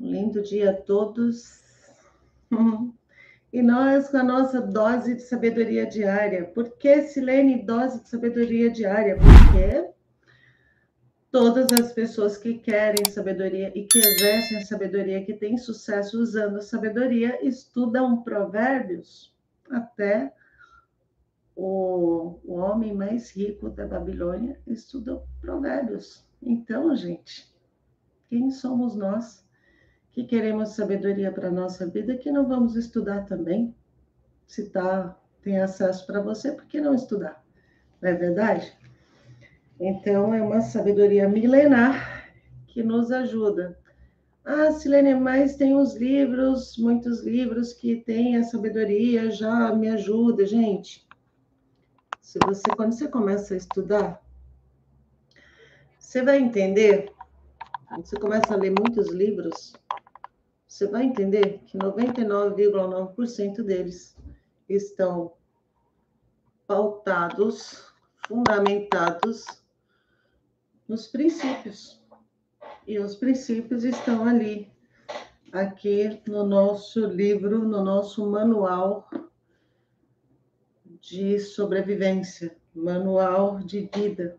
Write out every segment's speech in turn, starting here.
Lindo dia a todos. E nós com a nossa dose de sabedoria diária. Por que, Silene, dose de sabedoria diária? Porque todas as pessoas que querem sabedoria e que exercem a sabedoria, que têm sucesso usando a sabedoria, estudam provérbios. Até o homem mais rico da Babilônia estudou provérbios. Então, gente, quem somos nós que queremos sabedoria para a nossa vida, que não vamos estudar também? Se tem acesso para você, por que não estudar? Não é verdade? Então, é uma sabedoria milenar que nos ajuda. Ah, Silene, mas tem uns livros, muitos livros que têm a sabedoria, já me ajuda. Gente, quando você começa a estudar, você vai entender, quando você começa a ler muitos livros, você vai entender que 99,9% deles estão pautados, fundamentados nos princípios. E os princípios estão ali, aqui no nosso livro, no nosso manual de sobrevivência, manual de vida.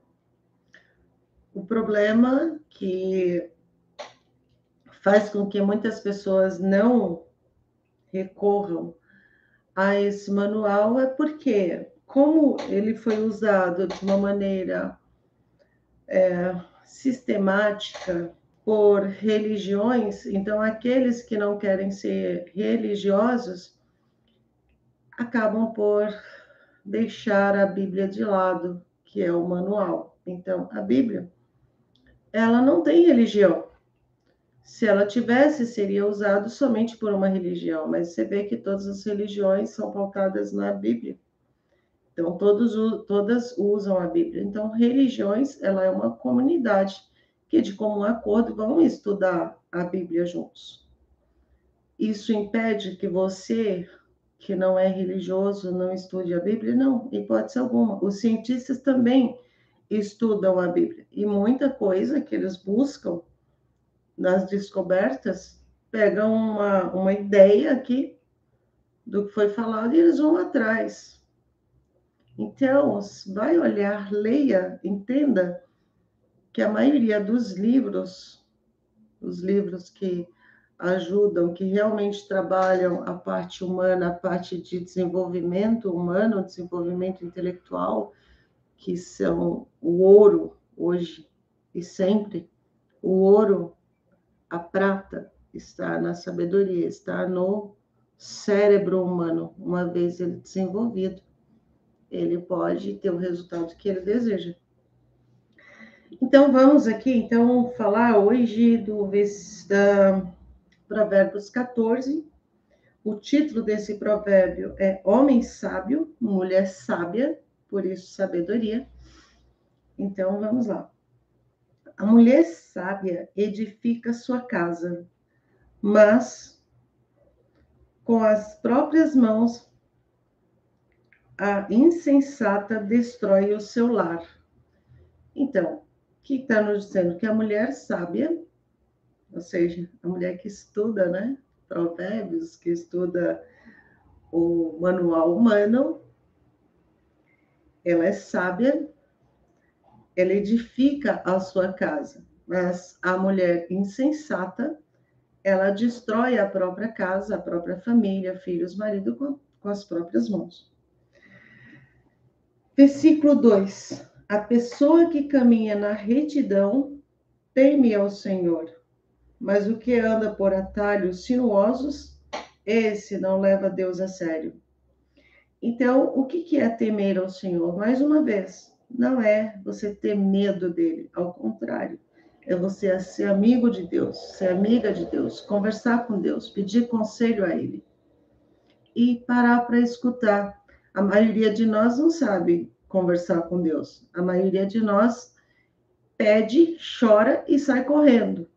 O problema que faz com que muitas pessoas não recorram a esse manual é porque, como ele foi usado de uma maneira sistemática por religiões, então aqueles que não querem ser religiosos acabam por deixar a Bíblia de lado, que é o manual. Então, a Bíblia, ela não tem religião. Se ela tivesse, seria usado somente por uma religião, mas você vê que todas as religiões são pautadas na Bíblia. Então, todas usam a Bíblia. Então, religiões, ela é uma comunidade que, de comum acordo, vão estudar a Bíblia juntos. Isso impede que você, que não é religioso, não estude a Bíblia? Não, em hipótese alguma. Os cientistas também estudam a Bíblia. E muita coisa que eles buscam nas descobertas, pegam uma ideia aqui do que foi falado e eles vão atrás. Então, vai olhar, leia, entenda que a maioria dos livros, os livros que ajudam, que realmente trabalham a parte humana, a parte de desenvolvimento humano, desenvolvimento intelectual, que são o ouro hoje e sempre, o ouro, a prata está na sabedoria, está no cérebro humano. Uma vez ele desenvolvido, ele pode ter o resultado que ele deseja. Então, vamos aqui, falar hoje da Provérbios 14. O título desse provérbio é Homem Sábio, Mulher Sábia, por isso sabedoria. Então, vamos lá. A mulher sábia edifica sua casa, mas com as próprias mãos a insensata destrói o seu lar. Então, o que está nos dizendo? Que a mulher sábia, ou seja, a mulher que estuda, né, provérbios, que estuda o manual humano, ela é sábia, ela edifica a sua casa, mas a mulher insensata, ela destrói a própria casa, a própria família, filhos, marido, com as próprias mãos. Versículo 2. A pessoa que caminha na retidão teme ao Senhor, mas o que anda por atalhos sinuosos, esse não leva Deus a sério. Então, o que é temer ao Senhor? Mais uma vez, não é você ter medo dele, ao contrário. É você ser amigo de Deus, ser amiga de Deus, conversar com Deus, pedir conselho a ele e parar para escutar. A maioria de nós não sabe conversar com Deus. A maioria de nós pede, chora e sai correndo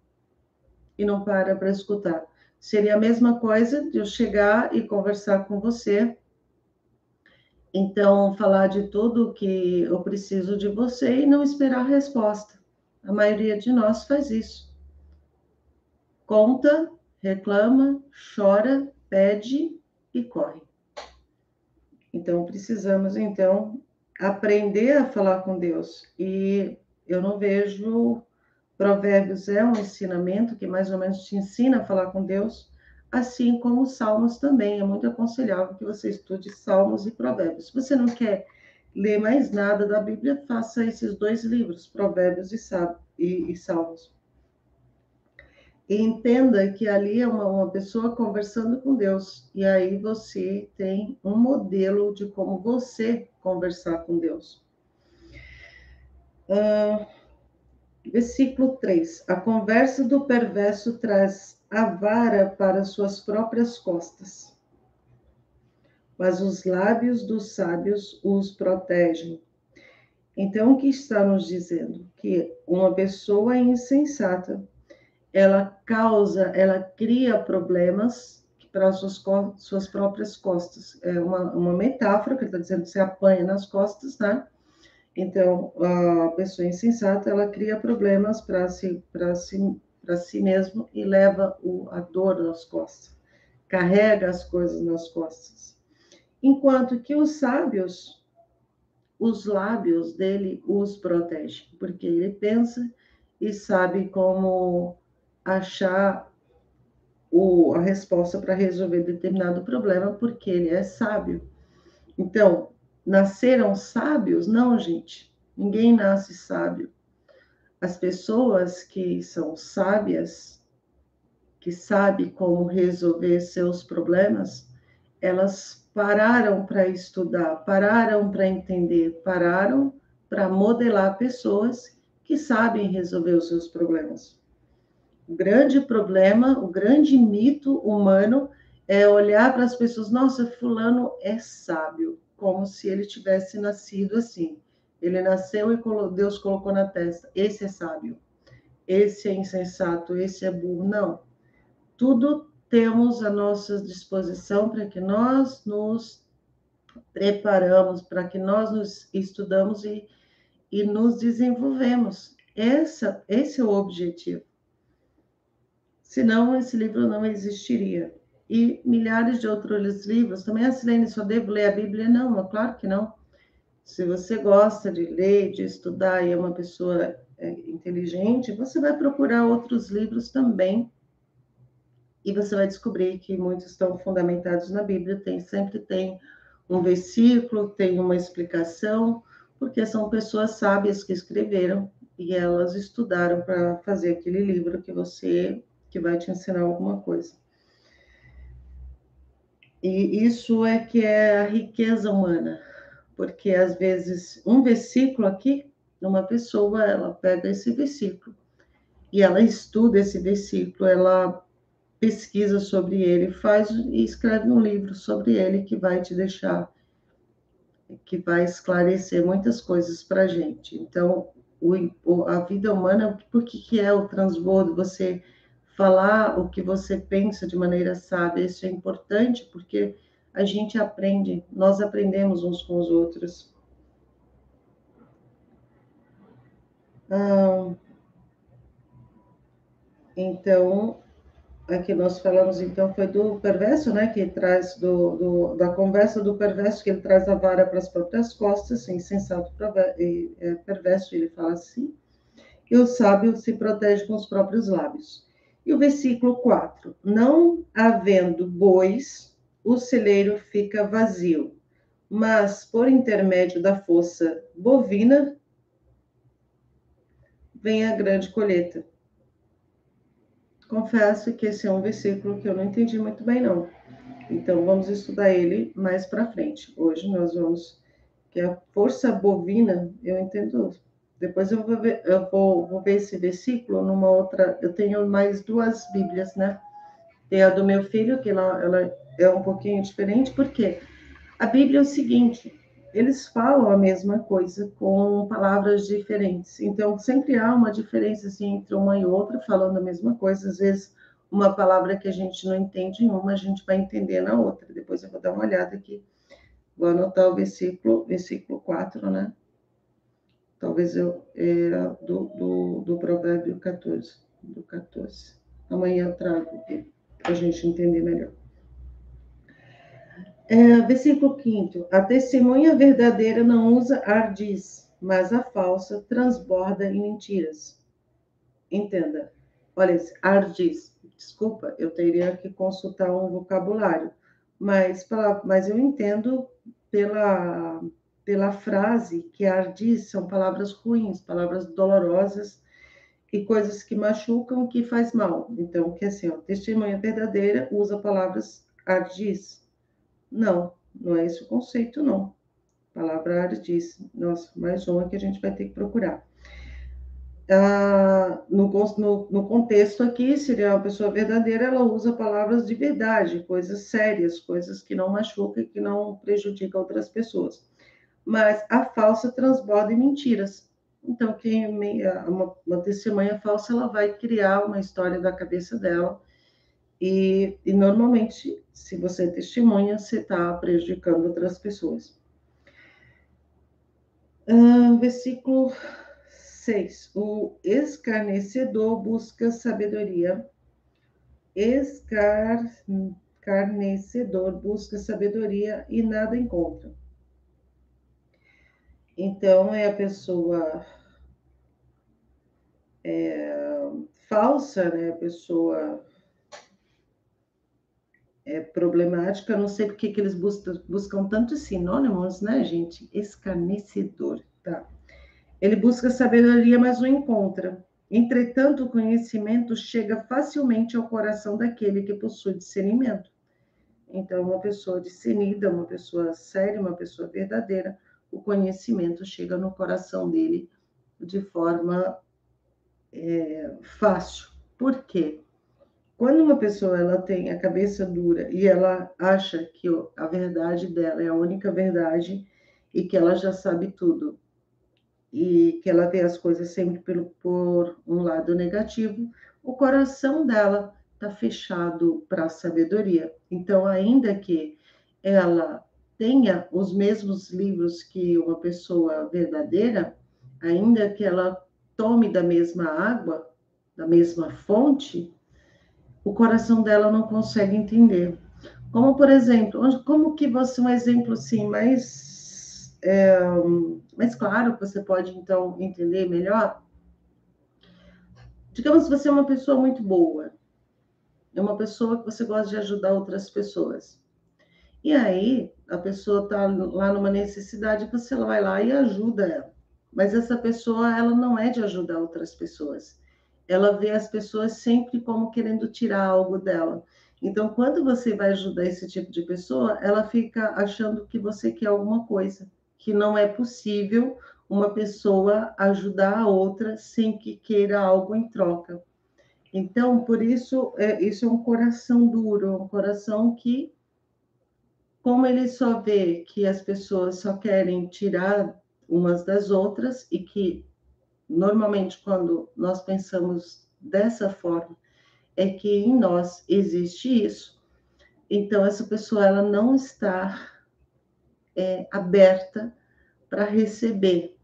e não para escutar. Seria a mesma coisa de eu chegar e conversar com você, então falar de tudo que eu preciso de você e não esperar a resposta. A maioria de nós faz isso. Conta reclama, chora, pede e corre. Então, precisamos, então, aprender a falar com Deus. E eu não vejo... Provérbios é um ensinamento que mais ou menos te ensina a falar com Deus, assim como os Salmos também. É muito aconselhável que você estude Salmos e Provérbios. Se você não quer ler mais nada da Bíblia, faça esses 2 livros, Provérbios e Salmos. E entenda que ali é uma pessoa conversando com Deus. E aí você tem um modelo de como você conversar com Deus. Versículo 3. A conversa do perverso traz a vara para suas próprias costas, mas os lábios dos sábios os protegem. Então, o que está nos dizendo? Que uma pessoa insensata, ela cria problemas para suas próprias costas. É uma metáfora que ele está dizendo que você apanha nas costas, né? Então, a pessoa insensata, ela cria problemas para si mesmo e leva a dor nas costas, carrega as coisas nas costas. Enquanto que os sábios, os lábios dele os protegem, porque ele pensa e sabe como achar a resposta para resolver determinado problema, porque ele é sábio. Então, nasceram sábios? Não, gente. Ninguém nasce sábio. As pessoas que são sábias, que sabem como resolver seus problemas, elas pararam para estudar, pararam para entender, pararam para modelar pessoas que sabem resolver os seus problemas. O grande problema, o grande mito humano é olhar para as pessoas, nossa, fulano é sábio, como se ele tivesse nascido assim. Ele nasceu e Deus colocou na testa, esse é sábio, esse é insensato, esse é burro. Não. Tudo temos à nossa disposição para que nós nos preparamos, para que nós nos estudamos e nos desenvolvemos. Esse é o objetivo. Senão, esse livro não existiria. E milhares de outros livros. Também, a Silene, só devo ler a Bíblia? Não, claro que não. Se você gosta de ler, de estudar e é uma pessoa inteligente, você vai procurar outros livros também. E você vai descobrir que muitos estão fundamentados na Bíblia. Sempre tem um versículo, tem uma explicação, porque são pessoas sábias que escreveram e elas estudaram para fazer aquele livro que vai te ensinar alguma coisa. E isso é que é a riqueza humana, porque às vezes um versículo aqui, uma pessoa, ela pega esse versículo e ela estuda esse versículo, ela pesquisa sobre ele, faz e escreve um livro sobre ele que vai te deixar, que vai esclarecer muitas coisas para a gente. Então, a vida humana, por que é o transbordo? Você falar o que você pensa de maneira sábia, isso é importante porque a gente aprende, nós aprendemos uns com os outros. Então, aqui nós falamos, então, foi do perverso, né, que traz da conversa do perverso, que ele traz a vara para as próprias costas, insensato perverso, ele fala assim, e o sábio se protege com os próprios lábios. E o versículo 4, não havendo bois, o celeiro fica vazio, mas por intermédio da força bovina, vem a grande colheita. Confesso que esse é um versículo que eu não entendi muito bem, não. Então, vamos estudar ele mais para frente. Hoje nós vamos... que a força bovina, eu entendo... Depois eu vou ver esse versículo numa outra... Eu tenho mais 2 Bíblias, né? Tem a do meu filho, que ela é um pouquinho diferente, porque a Bíblia é o seguinte... Eles falam a mesma coisa com palavras diferentes. Então, sempre há uma diferença assim, entre uma e outra, falando a mesma coisa. Às vezes, uma palavra que a gente não entende em uma, a gente vai entender na outra. Depois eu vou dar uma olhada aqui. Vou anotar o versículo 4, né? Talvez do Provérbio 14. Do 14. Amanhã eu trago aqui. para a gente entender melhor. Versículo 5. A testemunha verdadeira não usa ardis, mas a falsa transborda em mentiras. Entenda. Olha, ardis. Desculpa, eu teria que consultar um vocabulário. Mas eu entendo pela frase que ardis são palavras ruins, palavras dolorosas e coisas que machucam, que faz mal. Então, que assim, ó, testemunha verdadeira usa palavras ardis. Não, não é esse o conceito, não. Palavra ardis. Nossa, mais uma que a gente vai ter que procurar. No contexto aqui, seria uma pessoa verdadeira, ela usa palavras de verdade, coisas sérias, coisas que não machucam e que não prejudicam outras pessoas. Mas a falsa transborda em mentiras. Então, uma testemunha falsa, ela vai criar uma história da cabeça dela e normalmente, se você é testemunha, você está prejudicando outras pessoas. Versículo 6. O escarnecedor busca sabedoria. Escarnecedor busca sabedoria e nada encontra. Então, é a pessoa falsa, né? A pessoa problemática. Eu não sei porque que eles buscam tantos sinônimos, né, gente? Escarnecedor, tá? Ele busca sabedoria, mas não encontra. Entretanto, o conhecimento chega facilmente ao coração daquele que possui discernimento. Então, uma pessoa discernida, uma pessoa séria, uma pessoa verdadeira, o conhecimento chega no coração dele de forma fácil. Por quê? Quando uma pessoa ela tem a cabeça dura e ela acha que a verdade dela é a única verdade e que ela já sabe tudo, e que ela vê as coisas sempre por um lado negativo, o coração dela está fechado para a sabedoria. Então, ainda que ela tenha os mesmos livros que uma pessoa verdadeira, ainda que ela tome da mesma água, da mesma fonte, o coração dela não consegue entender. Como, por exemplo, como que você, um exemplo assim, mais claro, que você pode, então, entender melhor? Digamos que você é uma pessoa muito boa, é uma pessoa que você gosta de ajudar outras pessoas. E aí, a pessoa está lá numa necessidade, você vai lá e ajuda ela. Mas essa pessoa, ela não é de ajudar outras pessoas. Ela vê as pessoas sempre como querendo tirar algo dela. Então, quando você vai ajudar esse tipo de pessoa, ela fica achando que você quer alguma coisa, que não é possível uma pessoa ajudar a outra sem que queira algo em troca. Então, por isso, isso é um coração duro, um coração que, como ele só vê que as pessoas só querem tirar umas das outras e que, normalmente, quando nós pensamos dessa forma, é que em nós existe isso. Então, essa pessoa ela não está aberta para receber,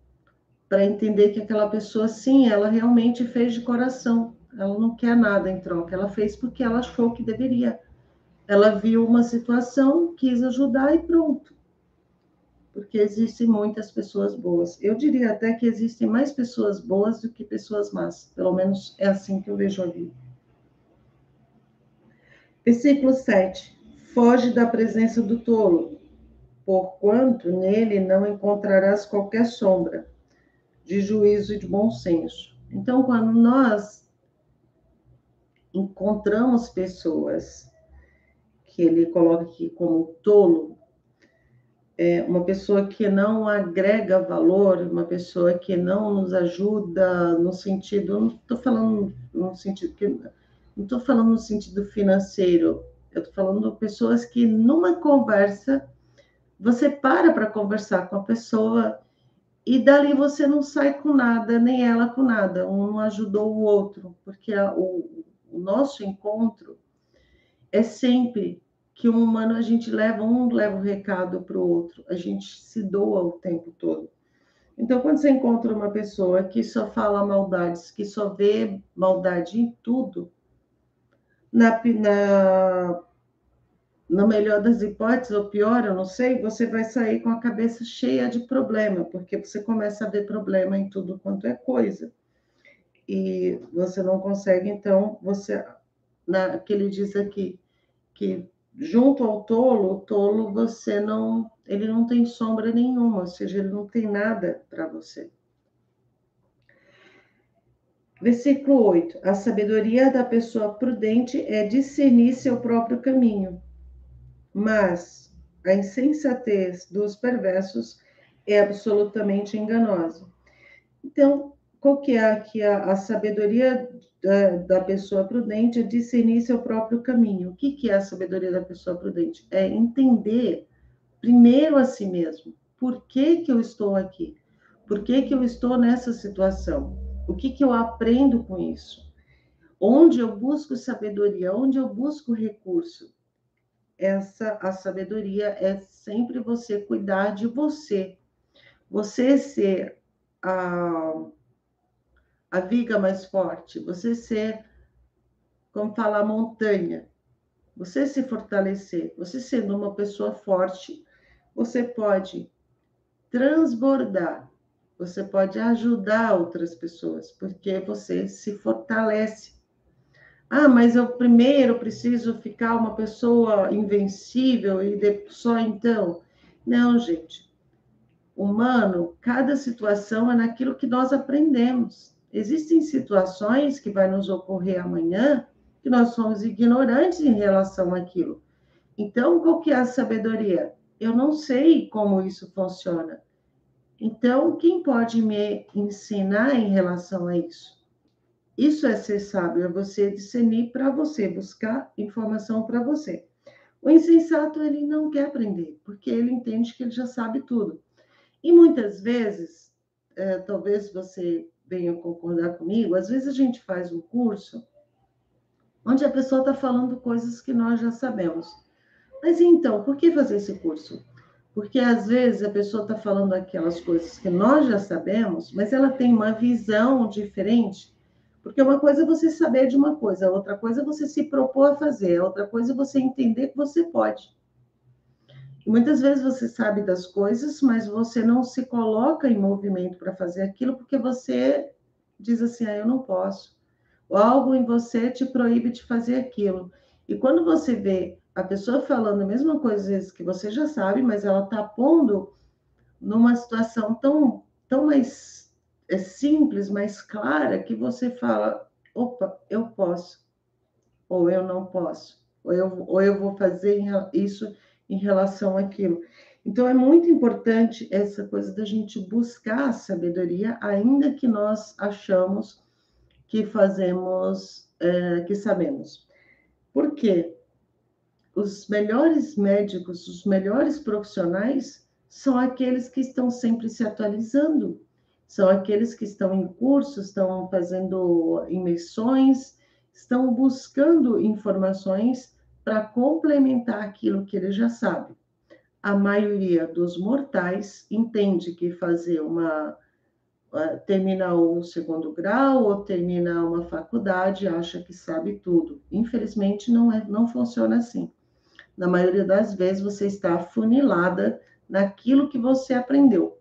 para entender que aquela pessoa, sim, ela realmente fez de coração. Ela não quer nada em troca. Ela fez porque ela achou que deveria. Ela viu uma situação, quis ajudar e pronto. Porque existem muitas pessoas boas. Eu diria até que existem mais pessoas boas do que pessoas más. Pelo menos é assim que eu vejo a vida. Versículo 7. Foge da presença do tolo, porquanto nele não encontrarás qualquer sombra de juízo e de bom senso. Então, quando nós encontramos pessoas que ele coloca aqui como tolo, uma pessoa que não agrega valor, uma pessoa que não nos ajuda no sentido, não estou falando no sentido que não estou falando no sentido financeiro, eu estou falando de pessoas que numa conversa você para conversar com a pessoa e dali você não sai com nada, nem ela com nada, um não ajudou o outro, porque o nosso encontro é sempre que um humano a gente leva o recado para o outro, a gente se doa o tempo todo. Então, quando você encontra uma pessoa que só fala maldades, que só vê maldade em tudo, No melhor das hipóteses, ou pior, eu não sei, você vai sair com a cabeça cheia de problema, porque você começa a ver problema em tudo quanto é coisa. E você não consegue, então, que ele diz aqui, que junto ao tolo, o tolo você não, ele não tem sombra nenhuma, ou seja, ele não tem nada para você. Versículo 8. A sabedoria da pessoa prudente é discernir seu próprio caminho, mas a insensatez dos perversos é absolutamente enganosa. Então, qual que é aqui a sabedoria da pessoa prudente? É discernir seu próprio caminho. O que é a sabedoria da pessoa prudente? É entender primeiro a si mesmo. Por que eu estou aqui? Por que eu estou nessa situação? O que eu aprendo com isso? Onde eu busco sabedoria? Onde eu busco recurso? A sabedoria é sempre você cuidar de você. Você ser a viga mais forte, você ser, como falar, montanha, você se fortalecer, você sendo uma pessoa forte, você pode transbordar, você pode ajudar outras pessoas, porque você se fortalece. Ah, mas eu primeiro preciso ficar uma pessoa invencível e só então. Não, gente. Humano, cada situação é naquilo que nós aprendemos. Existem situações que vai nos ocorrer amanhã que nós somos ignorantes em relação àquilo. Então, qual que é a sabedoria? Eu não sei como isso funciona. Então, quem pode me ensinar em relação a isso? Isso é ser sábio, é você discernir para você, buscar informação para você. O insensato, ele não quer aprender, porque ele entende que ele já sabe tudo. E muitas vezes, talvez você venha concordar comigo, às vezes a gente faz um curso onde a pessoa está falando coisas que nós já sabemos. Mas então, por que fazer esse curso? Porque às vezes a pessoa está falando aquelas coisas que nós já sabemos, mas ela tem uma visão diferente. Porque uma coisa é você saber de uma coisa, outra coisa é você se propor a fazer, outra coisa é você entender que você pode. E muitas vezes você sabe das coisas, mas você não se coloca em movimento para fazer aquilo porque você diz assim: ah, eu não posso. Ou algo em você te proíbe de fazer aquilo. E quando você vê a pessoa falando a mesma coisa às vezes, que você já sabe, mas ela está pondo numa situação tão mais simples, mais clara, que você fala: opa, eu posso, ou eu não posso, ou eu vou fazer isso em relação àquilo. Então, é muito importante essa coisa da gente buscar a sabedoria, ainda que nós achamos que fazemos, que sabemos. Por quê? Os melhores médicos, os melhores profissionais são aqueles que estão sempre se atualizando, são aqueles que estão em cursos, estão fazendo imersões, estão buscando informações para complementar aquilo que ele já sabe. A maioria dos mortais entende que fazer termina o segundo grau ou termina uma faculdade, acha que sabe tudo. Infelizmente, não funciona assim. Na maioria das vezes, você está afunilada naquilo que você aprendeu.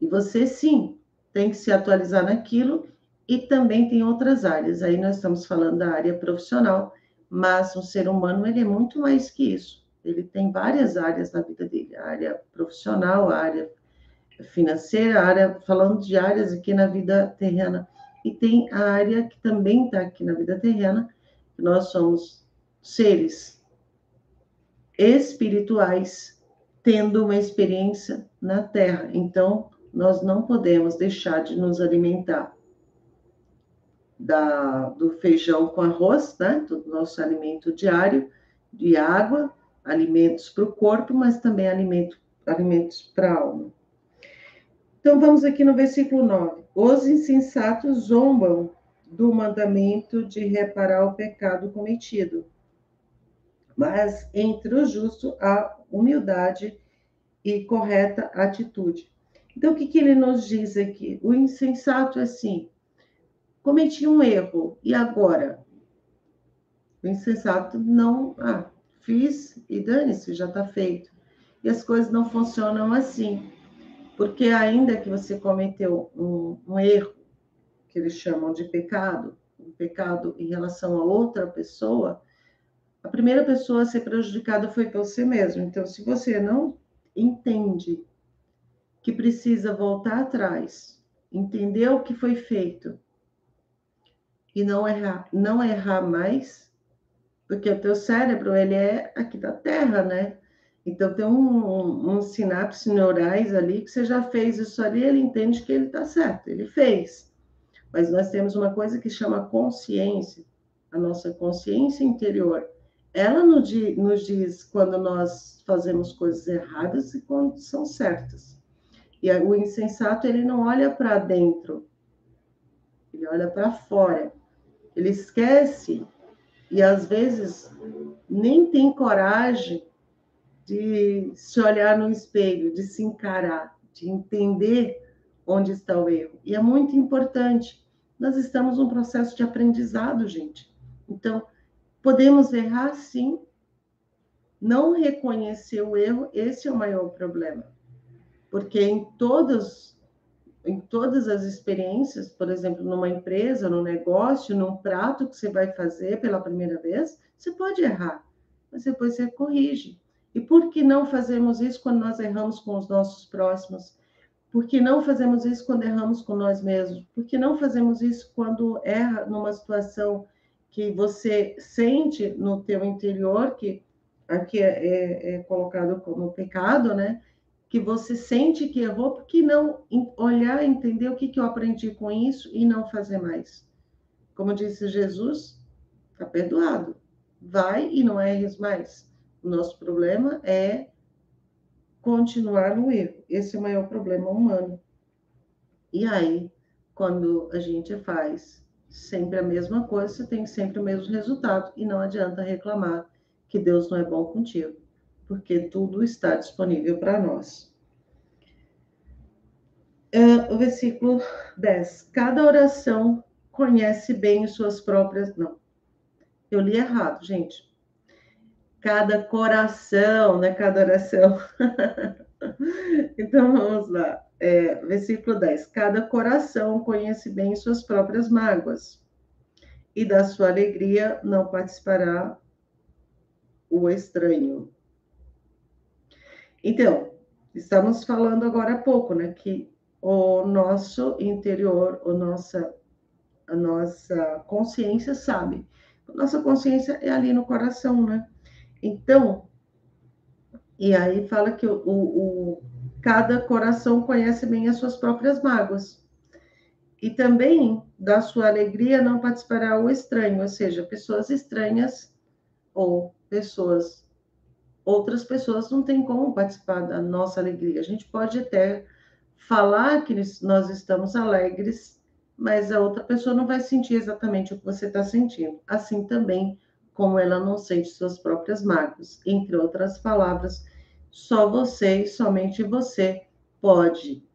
E você, sim, tem que se atualizar naquilo e também tem outras áreas. Aí nós estamos falando da área profissional, mas o ser humano, ele é muito mais que isso. Ele tem várias áreas na vida dele. A área profissional, a área financeira, a área, falando de áreas aqui na vida terrena. E tem a área que também está aqui na vida terrena, que nós somos seres espirituais tendo uma experiência na Terra. Então, nós não podemos deixar de nos alimentar do feijão com arroz, né? Do nosso alimento diário, de água, alimentos para o corpo, mas também alimentos para a alma. Então, vamos aqui no versículo 9. Os insensatos zombam do mandamento de reparar o pecado cometido, mas entre o justo há humildade e correta atitude. Então, o que ele nos diz aqui? O insensato é assim: cometi um erro, e agora? O insensato não, fiz e dane-se, já está feito. E as coisas não funcionam assim, porque ainda que você cometeu um erro, que eles chamam de pecado, um pecado em relação a outra pessoa, a primeira pessoa a ser prejudicada foi você mesmo. Então, se você não entende que precisa voltar atrás, entender o que foi feito e não errar mais, porque o teu cérebro, ele é aqui da Terra, né? Então, tem um sinapse neurais ali que você já fez isso ali, ele entende que ele está certo, ele fez. Mas nós temos uma coisa que chama consciência, a nossa consciência interior. Ela nos diz quando nós fazemos coisas erradas e quando são certas. E o insensato, ele não olha para dentro, ele olha para fora. Ele esquece e às vezes nem tem coragem de se olhar no espelho, de se encarar, de entender onde está o erro. E é muito importante. Nós estamos num processo de aprendizado, gente. Então, podemos errar sim, não reconhecer o erro, esse é o maior problema. Porque em todas as experiências, por exemplo, numa empresa, num negócio, num prato que você vai fazer pela primeira vez, você pode errar, mas depois você corrige. E por que não fazemos isso quando nós erramos com os nossos próximos? Por que não fazemos isso quando erramos com nós mesmos? Por que não fazemos isso quando erra numa situação que você sente no teu interior, que aqui é colocado como pecado, né? Que você sente que errou, por que não olhar, entender o que eu aprendi com isso e não fazer mais? Como disse Jesus, está perdoado. Vai e não erres mais. O nosso problema é continuar no erro. Esse é o maior problema humano. E aí, quando a gente faz sempre a mesma coisa, você tem sempre o mesmo resultado e não adianta reclamar que Deus não é bom contigo, porque tudo está disponível para nós. O versículo 10. Cada oração conhece bem suas próprias... Não, eu li errado, gente. Cada coração, né? Cada oração. Então, vamos lá. Versículo 10. Cada coração conhece bem suas próprias mágoas, e da sua alegria não participará o estranho. Então, estamos falando agora há pouco, né? Que o nosso interior, a nossa consciência sabe. A nossa consciência é ali no coração, né? Então, e aí fala que cada coração conhece bem as suas próprias mágoas. E também da sua alegria não participará o estranho, ou seja, pessoas estranhas ou outras pessoas não têm como participar da nossa alegria. A gente pode até falar que nós estamos alegres, mas a outra pessoa não vai sentir exatamente o que você está sentindo. Assim também como ela não sente suas próprias mágoas. Entre outras palavras, só você e somente você pode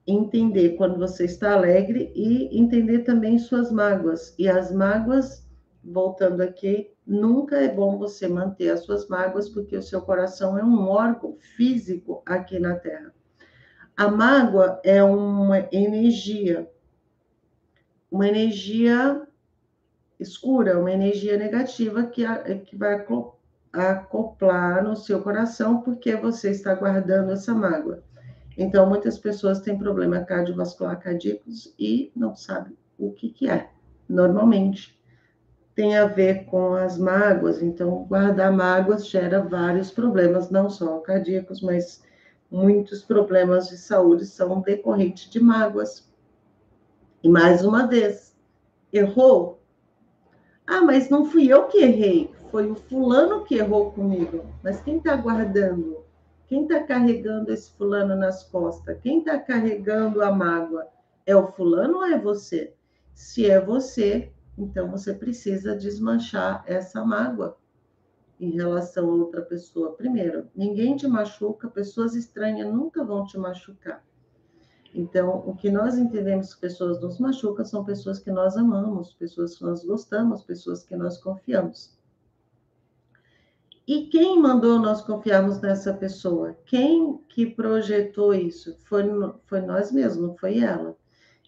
entender quando você está alegre e entender também suas mágoas. E as mágoas, voltando aqui, nunca é bom você manter as suas mágoas, porque o seu coração é um órgão físico aqui na Terra. A mágoa é uma energia escura, uma energia negativa que vai acoplar no seu coração, porque você está guardando essa mágoa. Então, muitas pessoas têm problema cardiovascular cardíacos e não sabem o que é. Normalmente, tem a ver com as mágoas. Então, guardar mágoas gera vários problemas, não só cardíacos, mas muitos problemas de saúde são decorrentes de mágoas. E mais uma vez, errou? Mas não fui eu que errei, foi o fulano que errou comigo. Mas quem está guardando? Quem está carregando esse fulano nas costas? Quem está carregando a mágoa? É o fulano ou é você? Se é você, então você precisa desmanchar essa mágoa em relação a outra pessoa. Primeiro, ninguém te machuca, pessoas estranhas nunca vão te machucar. Então, o que nós entendemos que pessoas nos machucam são pessoas que nós amamos, pessoas que nós gostamos, pessoas que nós confiamos. E quem mandou nós confiarmos nessa pessoa? Quem que projetou isso? Foi nós mesmos, não foi ela.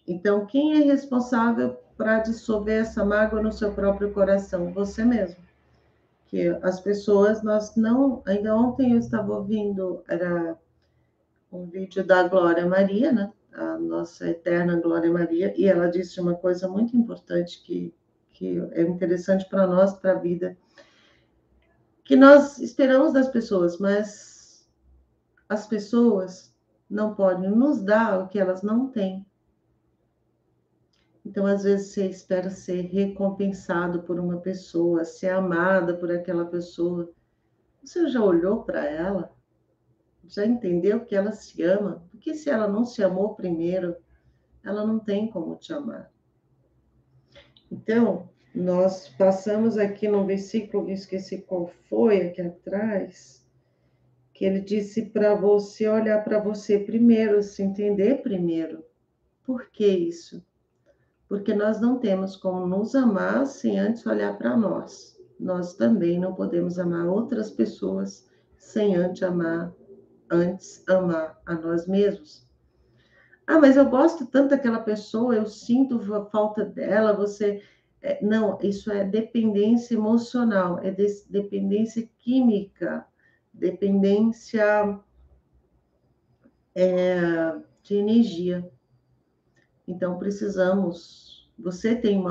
Então, quem é responsável para dissolver essa mágoa no seu próprio coração? Você mesmo. Que as pessoas, nós não... Ainda ontem eu estava ouvindo, era um vídeo da Glória Maria, né? A nossa eterna Glória Maria, e ela disse uma coisa muito importante que é interessante para nós, para a vida, que nós esperamos das pessoas, mas as pessoas não podem nos dar o que elas não têm. Então, às vezes, você espera ser recompensado por uma pessoa, ser amada por aquela pessoa. Você já olhou para ela? Já entendeu que ela se ama? Porque se ela não se amou primeiro, ela não tem como te amar. Então, nós passamos aqui num versículo, esqueci qual foi aqui atrás, que ele disse para você olhar para você primeiro, se entender primeiro. Por que isso? Porque nós não temos como nos amar sem antes olhar para nós. Nós também não podemos amar outras pessoas sem antes amar a nós mesmos. Ah, mas eu gosto tanto daquela pessoa, eu sinto a falta dela, você... Não, isso é dependência emocional, é dependência química, dependência de energia. Então, precisamos... Você tem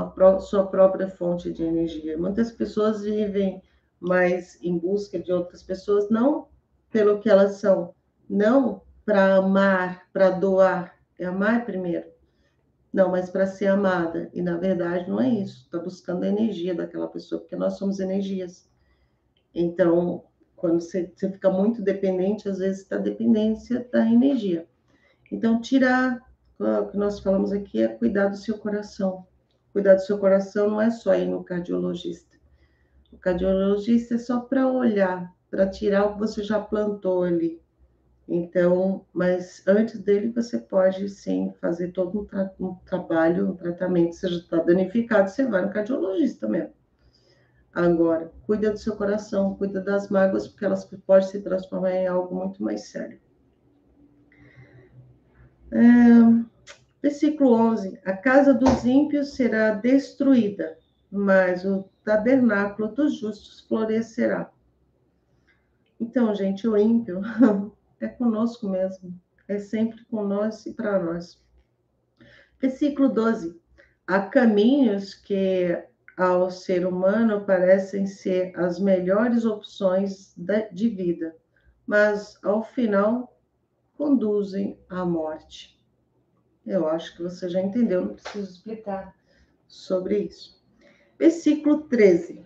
sua própria fonte de energia. Muitas pessoas vivem mais em busca de outras pessoas, não pelo que elas são, não para amar, para doar, é amar primeiro. Não, mas para ser amada. E, na verdade, não é isso. Está buscando a energia daquela pessoa, porque nós somos energias. Então, quando você fica muito dependente, às vezes está dependência da energia. Então, tirar, o que nós falamos aqui é cuidar do seu coração. Cuidar do seu coração não é só ir no cardiologista. O cardiologista é só para olhar, para tirar o que você já plantou ali. Então, mas antes dele você pode sim fazer todo um trabalho, um tratamento. Se já está danificado, você vai no cardiologista mesmo. Agora, cuida do seu coração, cuida das mágoas, porque elas podem se transformar em algo muito mais sério. Versículo 11: a casa dos ímpios será destruída, mas o tabernáculo dos justos florescerá. Então, gente, o ímpio é conosco mesmo, é sempre com nós e para nós. Versículo 12: há caminhos que ao ser humano parecem ser as melhores opções de vida, mas ao final conduzem à morte. Eu acho que você já entendeu, não preciso explicar sobre isso. Versículo 13: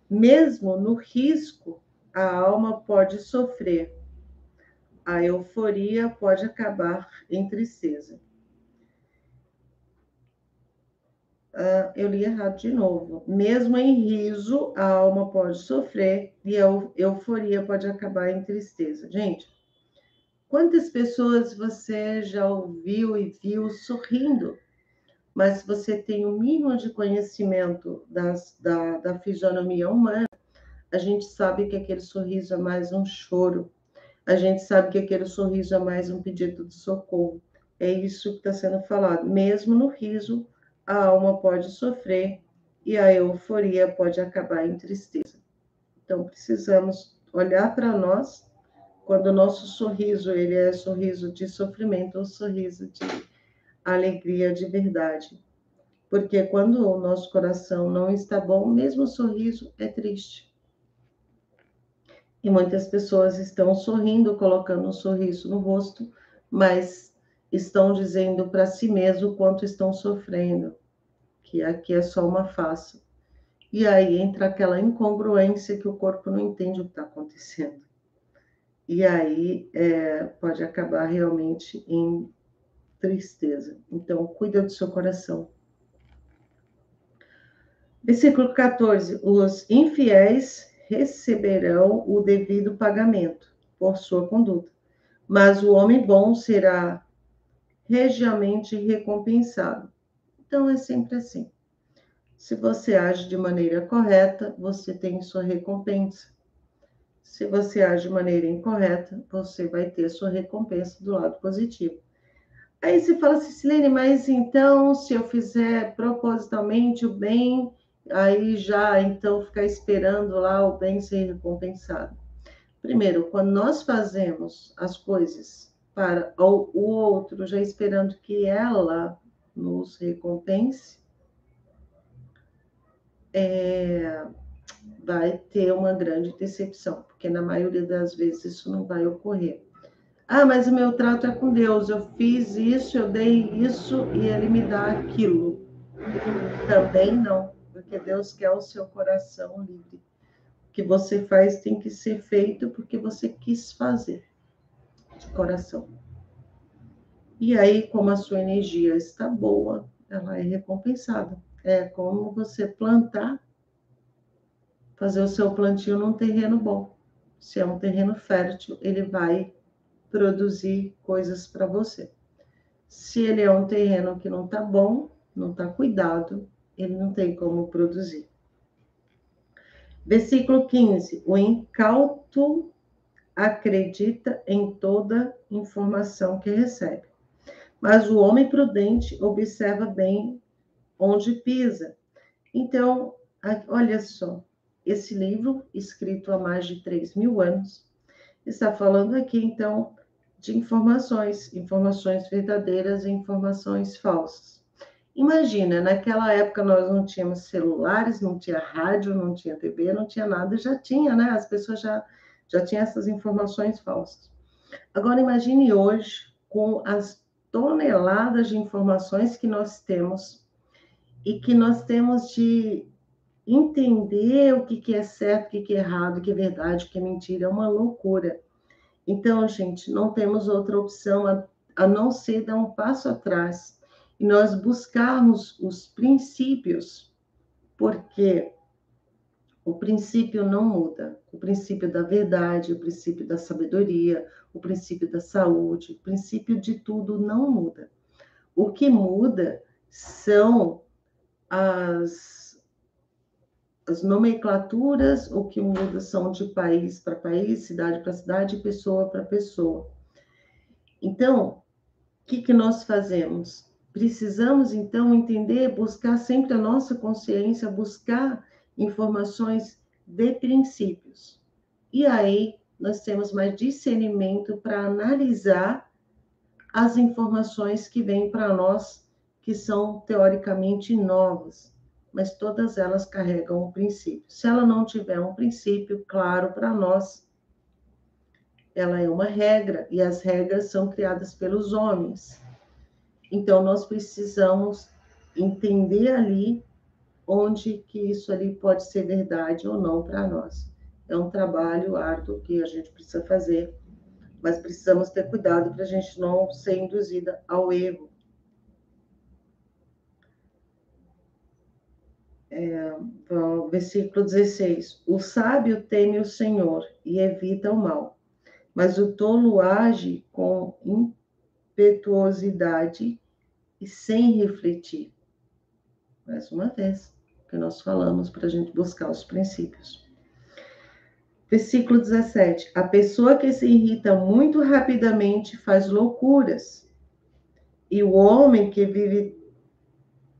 mesmo no risco, a alma pode sofrer, a euforia pode acabar em tristeza. Eu li errado de novo. Mesmo em riso, a alma pode sofrer e a euforia pode acabar em tristeza. Gente, quantas pessoas você já ouviu e viu sorrindo? Mas se você tem o mínimo de conhecimento da fisionomia humana, a gente sabe que aquele sorriso é mais um choro. A gente sabe que aquele sorriso é mais um pedido de socorro. É isso que está sendo falado. Mesmo no riso, a alma pode sofrer e a euforia pode acabar em tristeza. Então, precisamos olhar para nós quando o nosso sorriso ele é sorriso de sofrimento ou sorriso de alegria de verdade. Porque quando o nosso coração não está bom, mesmo o sorriso é triste. E muitas pessoas estão sorrindo, colocando um sorriso no rosto, mas estão dizendo para si mesmo o quanto estão sofrendo, que aqui é só uma face. E aí entra aquela incongruência que o corpo não entende o que está acontecendo. E aí pode acabar realmente em tristeza. Então, cuida do seu coração. Versículo 14: os infiéis receberão o devido pagamento por sua conduta, mas o homem bom será regiamente recompensado. Então, é sempre assim. Se você age de maneira correta, você tem sua recompensa. Se você age de maneira incorreta, você vai ter sua recompensa do lado positivo. Aí você fala assim, Silene, mas então, se eu fizer propositalmente o bem, aí já, então, ficar esperando lá o bem ser recompensado. Primeiro, quando nós fazemos as coisas para o outro, já esperando que ela nos recompense, vai ter uma grande decepção, porque na maioria das vezes isso não vai ocorrer. Ah, mas o meu trato é com Deus, eu fiz isso, eu dei isso e ele me dá aquilo. Também não, porque Deus quer o seu coração livre. O que você faz tem que ser feito porque você quis fazer, de coração. E aí, como a sua energia está boa, ela é recompensada. É como você plantar, fazer o seu plantio num terreno bom. Se é um terreno fértil, ele vai produzir coisas para você. Se ele é um terreno que não está bom, não está cuidado, ele não tem como produzir. Versículo 15. O incauto acredita em toda informação que recebe, mas o homem prudente observa bem onde pisa. Então, olha só, esse livro, escrito há mais de 3.000 anos, está falando aqui, então, de informações verdadeiras e informações falsas. Imagina, naquela época nós não tínhamos celulares, não tinha rádio, não tinha TV, não tinha nada, já tinha, né? As pessoas já tinham essas informações falsas. Agora imagine hoje, com as toneladas de informações que nós temos e que nós temos de entender o que é certo, o que é errado, o que é verdade, o que é mentira, é uma loucura. Então, gente, não temos outra opção a não ser dar um passo atrás e nós buscarmos os princípios, porque o princípio não muda. O princípio da verdade, o princípio da sabedoria, o princípio da saúde, o princípio de tudo não muda. O que muda são as nomenclaturas, o que muda são de país para país, cidade para cidade, pessoa para pessoa. Então, o que nós fazemos? Precisamos, então, entender, buscar sempre a nossa consciência, buscar informações de princípios. E aí, nós temos mais discernimento para analisar as informações que vêm para nós, que são teoricamente novas, mas todas elas carregam um princípio. Se ela não tiver um princípio claro para nós, ela é uma regra, e as regras são criadas pelos homens. Então, nós precisamos entender ali onde que isso ali pode ser verdade ou não para nós. É um trabalho árduo que a gente precisa fazer, mas precisamos ter cuidado para a gente não ser induzida ao erro. Versículo 16. O sábio teme o Senhor e evita o mal, mas o tolo age com impetuosidade e sem refletir. Mais uma vez, que nós falamos para a gente buscar os princípios. Versículo 17. A pessoa que se irrita muito rapidamente faz loucuras, e o homem que vive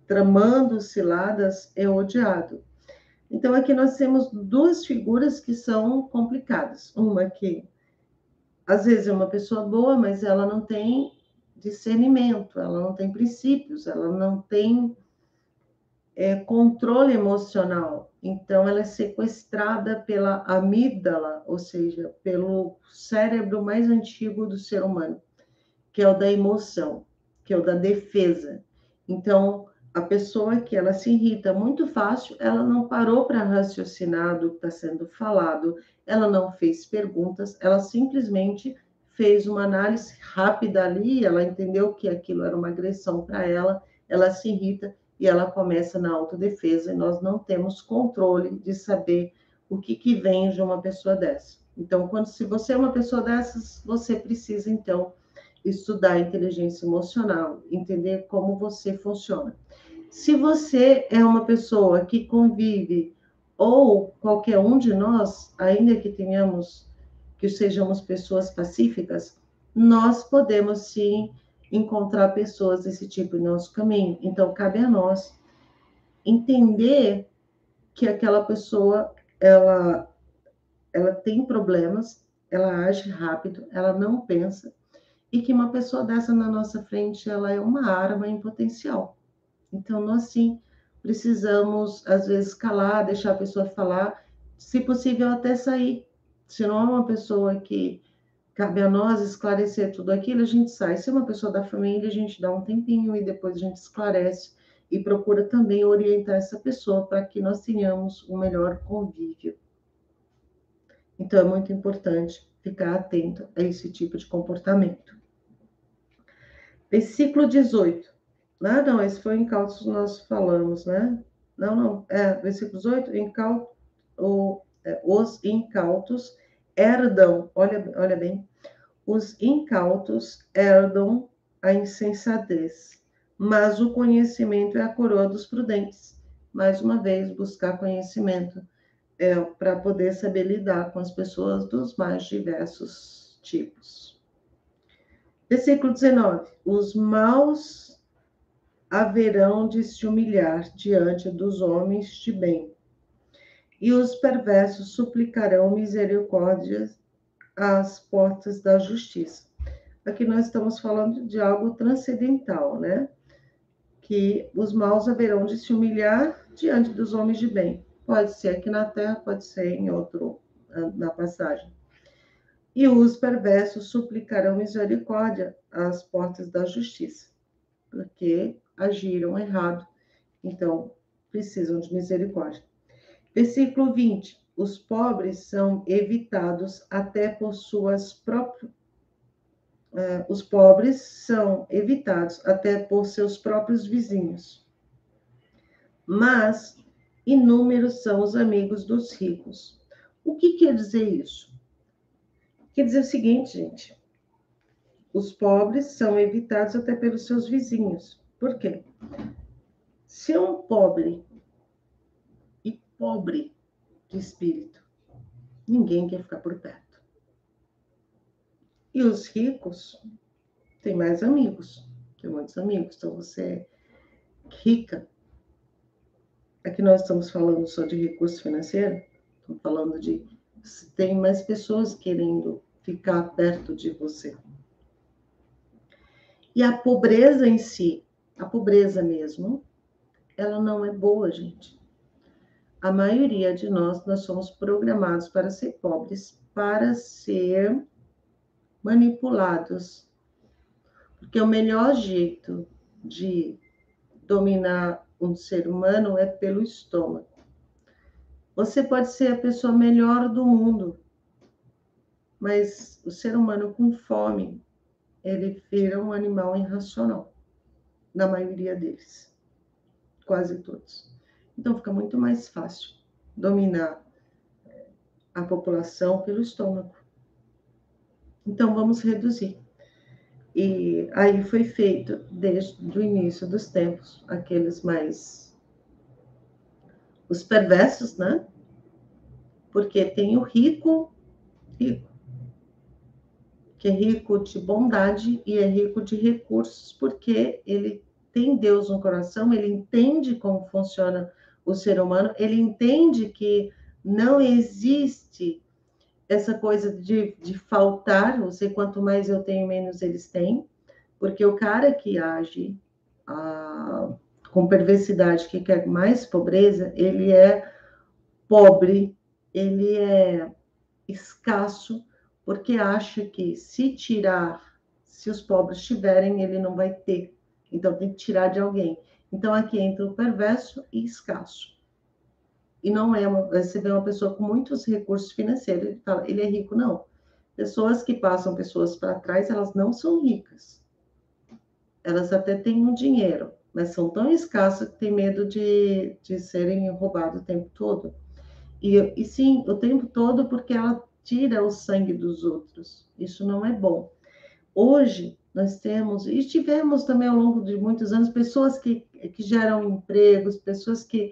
tramando ciladas é odiado. Então, aqui nós temos duas figuras que são complicadas. Uma que, às vezes, é uma pessoa boa, mas ela não tem discernimento, ela não tem princípios, ela não tem controle emocional. Então, ela é sequestrada pela amígdala, ou seja, pelo cérebro mais antigo do ser humano, que é o da emoção, que é o da defesa. Então, a pessoa que ela se irrita muito fácil, ela não parou para raciocinar do que está sendo falado, ela não fez perguntas, ela simplesmente fez uma análise rápida ali, ela entendeu que aquilo era uma agressão para ela se irrita e ela começa na autodefesa, e nós não temos controle de saber o que vem de uma pessoa dessa. Então, se você é uma pessoa dessas, você precisa, então, estudar inteligência emocional, entender como você funciona. Se você é uma pessoa que convive, ou qualquer um de nós, ainda que sejamos pessoas pacíficas, nós podemos sim encontrar pessoas desse tipo em nosso caminho. Então, cabe a nós entender que aquela pessoa, ela tem problemas, ela age rápido, ela não pensa, e que uma pessoa dessa na nossa frente, ela é uma arma em potencial. Então, nós sim precisamos, às vezes, calar, deixar a pessoa falar, se possível, até sair. Se não é uma pessoa que cabe a nós esclarecer tudo aquilo, a gente sai. Se é uma pessoa da família, a gente dá um tempinho e depois a gente esclarece e procura também orientar essa pessoa para que nós tenhamos um melhor convívio. Então, é muito importante ficar atento a esse tipo de comportamento. Versículo 18. Não, esse foi em Incautos nós falamos, né? Não, versículo 18, os incautos herdam, olha bem, os incautos herdam a insensatez, mas o conhecimento é a coroa dos prudentes. Mais uma vez, buscar conhecimento para poder saber lidar com as pessoas dos mais diversos tipos. Versículo 19. Os maus haverão de se humilhar diante dos homens de bem, e os perversos suplicarão misericórdia às portas da justiça. Aqui nós estamos falando de algo transcendental, né? Que os maus haverão de se humilhar diante dos homens de bem. Pode ser aqui na terra, pode ser em outro, na passagem. E os perversos suplicarão misericórdia às portas da justiça, porque agiram errado, então precisam de misericórdia. Versículo 20. Os pobres são evitados até por suas próprias os pobres são evitados até por seus próprios vizinhos, mas inúmeros são os amigos dos ricos. O que quer dizer isso? Quer dizer o seguinte, gente: os pobres são evitados até pelos seus vizinhos. Por quê? Se é um pobre e pobre de espírito, ninguém quer ficar por perto. E os ricos têm mais amigos, tem muitos amigos. Então, você é rica. Aqui nós estamos falando só de recurso financeiro, estamos falando de tem mais pessoas querendo ficar perto de você. E a pobreza em si, a pobreza mesmo, ela não é boa, gente. A maioria de nós somos programados para ser pobres, para ser manipulados. Porque o melhor jeito de dominar um ser humano é pelo estômago. Você pode ser a pessoa melhor do mundo, mas o ser humano com fome, ele vira um animal irracional, na maioria deles, quase todos. Então fica muito mais fácil dominar a população pelo estômago. Então vamos reduzir. E aí foi feito desde o início dos tempos, os perversos, né? Porque tem o rico, que é rico de bondade e é rico de recursos, porque ele tem Deus no coração, ele entende como funciona o ser humano, ele entende que não existe essa coisa de faltar, ou seja, quanto mais eu tenho, menos eles têm, porque o cara que age com perversidade, que quer mais pobreza, ele é pobre, ele é escasso, porque acha que se os pobres tiverem, ele não vai ter. Então tem que tirar de alguém. Então aqui entra o perverso e escasso. E não você vê uma pessoa com muitos recursos financeiros, ele fala, ele é rico, não. Pessoas que passam pessoas para trás, elas não são ricas. Elas até têm um dinheiro, mas são tão escassas que têm medo de serem roubadas o tempo todo. E sim, o tempo todo, porque ela tira o sangue dos outros. Isso não é bom. Hoje, Nós temos, e tivemos também ao longo de muitos anos, pessoas que geram empregos, pessoas que...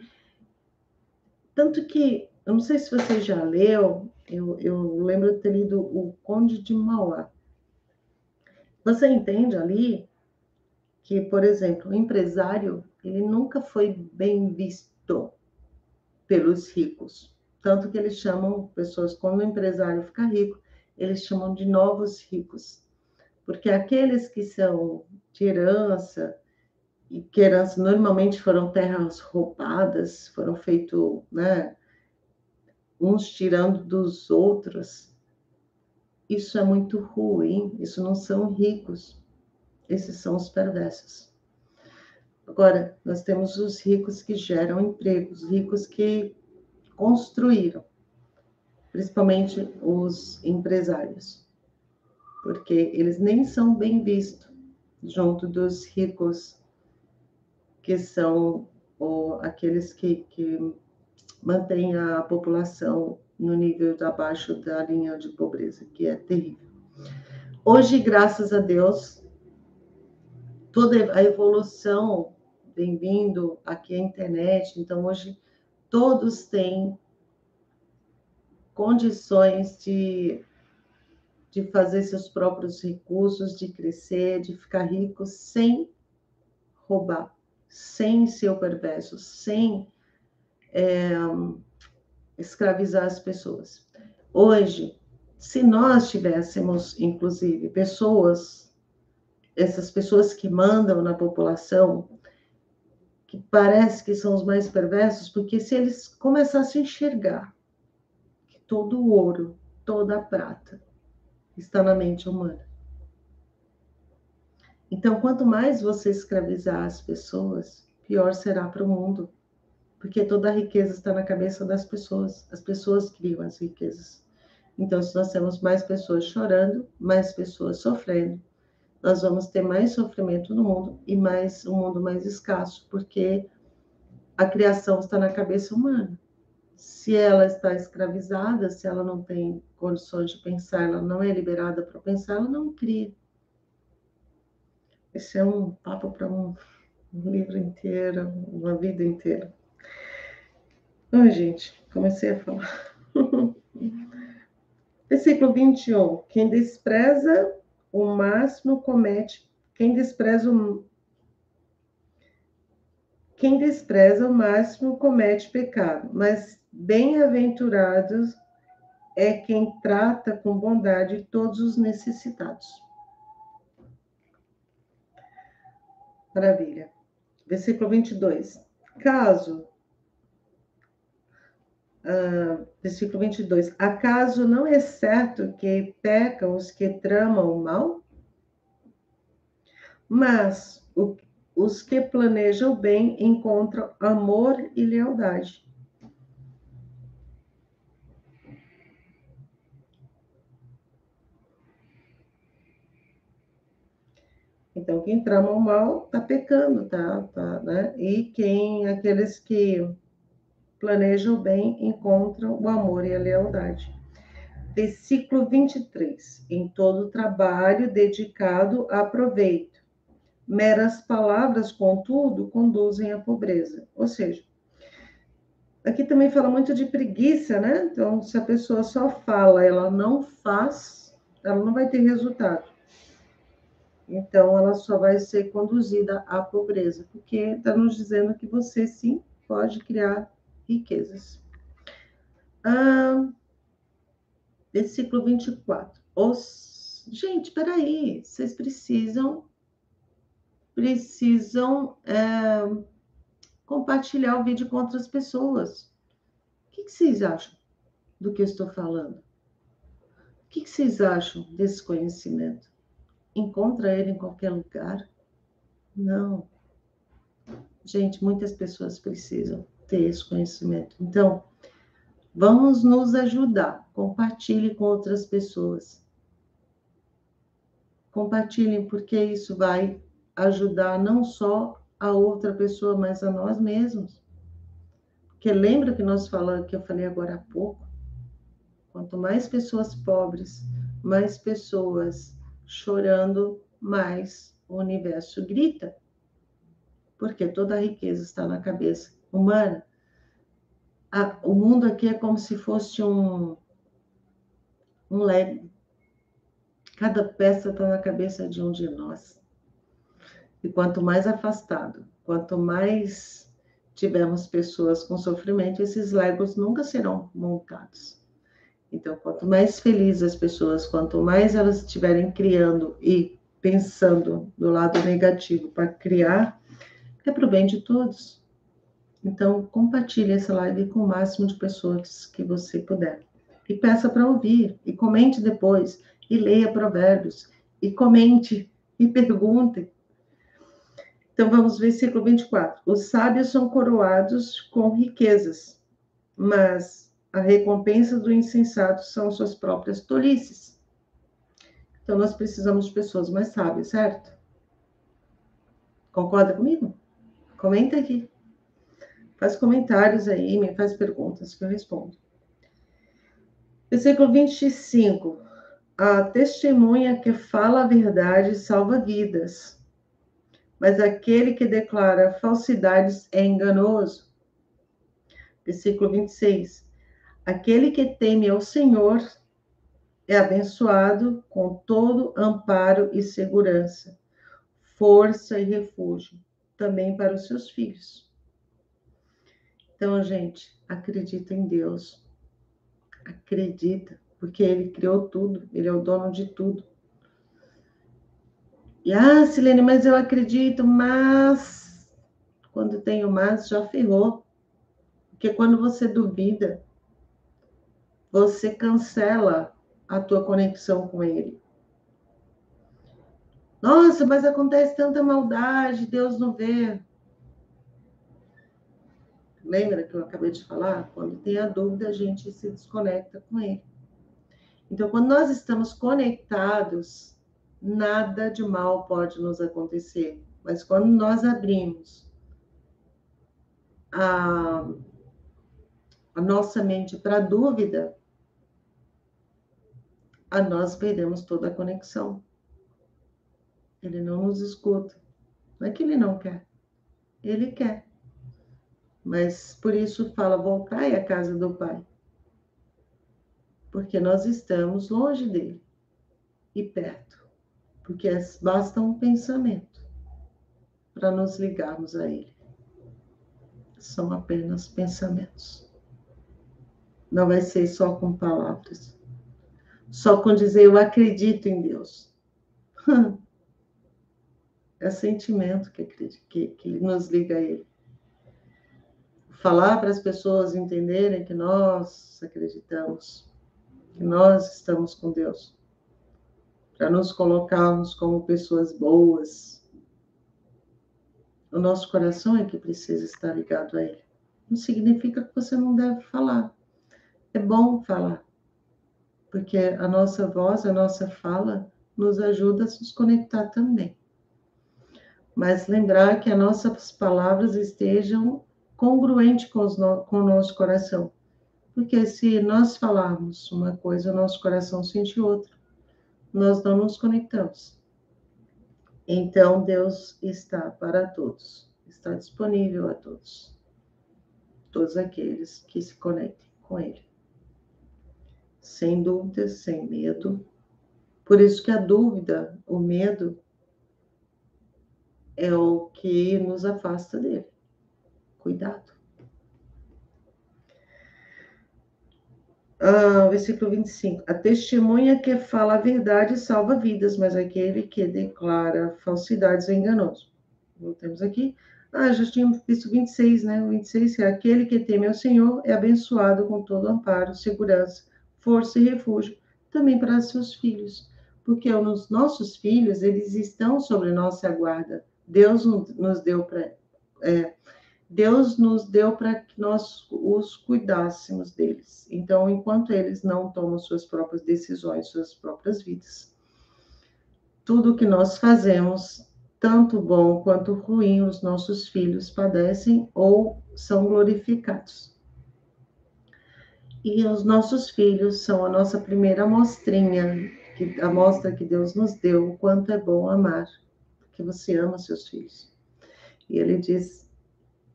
Tanto que, eu não sei se você já leu, eu lembro de ter lido O Conde de Mauá. Você entende ali que, por exemplo, o empresário, ele nunca foi bem visto pelos ricos. Tanto que eles chamam pessoas, quando o empresário fica rico, eles chamam de novos ricos. Porque aqueles que são de herança, e que herança normalmente foram terras roubadas, foram feitos, né, uns tirando dos outros, isso é muito ruim, isso não são ricos, esses são os perversos. Agora, nós temos os ricos que geram empregos, ricos que construíram, principalmente os empresários, porque eles nem são bem vistos junto dos ricos, que são aqueles que mantêm a população no nível abaixo da linha de pobreza, que é terrível. Hoje, graças a Deus, toda a evolução vem vindo aqui à internet, então hoje todos têm condições de fazer seus próprios recursos, de crescer, de ficar rico sem roubar, sem ser perverso, sem escravizar as pessoas. Hoje, se nós tivéssemos, inclusive, pessoas, essas pessoas que mandam na população, que parece que são os mais perversos, porque se eles começassem a enxergar que todo o ouro, toda a prata está na mente humana. Então, quanto mais você escravizar as pessoas, pior será para o mundo, porque toda a riqueza está na cabeça das pessoas. As pessoas criam as riquezas. Então, se nós temos mais pessoas chorando, mais pessoas sofrendo, nós vamos ter mais sofrimento no mundo e um mundo mais escasso, porque a criação está na cabeça humana. Se ela está escravizada, se ela não tem condições de pensar, ela não é liberada para pensar, ela não cria. Esse é um papo para um livro inteiro, uma vida inteira. Ai, gente, comecei a falar. Versículo 21. Quem despreza o máximo comete... Quem despreza o máximo comete pecado, mas bem-aventurados é quem trata com bondade todos os necessitados. Maravilha. Versículo 22. Versículo 22. Acaso não é certo que pecam os que tramam o mal? Mas os que planejam bem encontram amor e lealdade. Então, quem trama o mal está pecando, né? E aqueles que planejam bem encontram o amor e a lealdade. Versículo 23. Em todo trabalho dedicado há proveito. Meras palavras, contudo, conduzem à pobreza. Ou seja, aqui também fala muito de preguiça, né? Então, se a pessoa só fala, ela não faz, ela não vai ter resultado. Então, ela só vai ser conduzida à pobreza, porque está nos dizendo que você, sim, pode criar riquezas. Versículo 24. Gente, peraí, vocês precisam compartilhar o vídeo com outras pessoas. O que vocês acham do que eu estou falando? O que vocês acham desse conhecimento? Encontra ele em qualquer lugar? Não. Gente, muitas pessoas precisam ter esse conhecimento. Então, vamos nos ajudar. Compartilhe com outras pessoas. Compartilhem, porque isso vai ajudar não só a outra pessoa, mas a nós mesmos. Porque lembra que que eu falei agora há pouco? Quanto mais pessoas pobres, mais pessoas chorando, mais o universo grita, porque toda a riqueza está na cabeça humana. O mundo aqui é como se fosse um Lego. Cada peça está na cabeça de um de nós. E quanto mais afastado, quanto mais tivermos pessoas com sofrimento, esses Legos nunca serão montados. Então, quanto mais felizes as pessoas, quanto mais elas estiverem criando e pensando do lado negativo para criar, é para o bem de todos. Então, compartilhe essa live com o máximo de pessoas que você puder. E peça para ouvir, e comente depois, e leia Provérbios, e comente, e pergunte. Então, vamos versículo 24. Os sábios são coroados com riquezas, mas a recompensa do insensato são suas próprias tolices. Então, nós precisamos de pessoas mais sábias, certo? Concorda comigo? Comenta aqui. Faz comentários aí, me faz perguntas que eu respondo. Versículo 25. A testemunha que fala a verdade salva vidas, mas aquele que declara falsidades é enganoso. Versículo 26. Aquele que teme ao Senhor é abençoado com todo amparo e segurança, força e refúgio, também para os seus filhos. Então, gente, acredita em Deus. Acredita, porque Ele criou tudo, Ele é o dono de tudo. E, Silene, mas eu acredito, mas... Quando tem o mas, já ferrou. Porque quando você duvida, você cancela a tua conexão com Ele. Nossa, mas acontece tanta maldade, Deus não vê. Lembra que eu acabei de falar? Quando tem a dúvida, a gente se desconecta com Ele. Então, quando nós estamos conectados, nada de mal pode nos acontecer. Mas quando nós abrimos a nossa mente para a dúvida, nós perdemos toda a conexão. Ele não nos escuta. Não é que Ele não quer. Ele quer. Mas por isso fala, voltai à casa do Pai. Porque nós estamos longe dele e perto. Porque basta um pensamento para nos ligarmos a ele. São apenas pensamentos. Não vai ser só com palavras. Só com dizer eu acredito em Deus. É sentimento que nos liga a ele. Falar para as pessoas entenderem que nós acreditamos, que nós estamos com Deus, para nos colocarmos como pessoas boas. O nosso coração é que precisa estar ligado a Ele. Não significa que você não deve falar. É bom falar, porque a nossa voz, a nossa fala, nos ajuda a nos conectar também. Mas lembrar que as nossas palavras estejam congruentes com o nosso coração. Porque se nós falarmos uma coisa, o nosso coração sente outra. Nós não nos conectamos. Então, Deus está para todos. Está disponível a todos. Todos aqueles que se conectem com Ele. Sem dúvidas, sem medo. Por isso que a dúvida, o medo, é o que nos afasta dele. Cuidado. Versículo 25. A testemunha que fala a verdade salva vidas, mas aquele que declara falsidades é enganoso. Voltemos aqui. Já tínhamos visto 26, né? O 26 é aquele que teme ao Senhor é abençoado com todo amparo, segurança, força e refúgio, também para seus filhos. Porque os nossos filhos, eles estão sobre nossa guarda. Deus nos deu para que nós os cuidássemos deles. Então, enquanto eles não tomam suas próprias decisões, suas próprias vidas, tudo que nós fazemos, tanto bom quanto ruim, os nossos filhos padecem ou são glorificados. E os nossos filhos são a nossa primeira amostrinha a amostra que Deus nos deu, o quanto é bom amar, porque você ama seus filhos. E ele diz,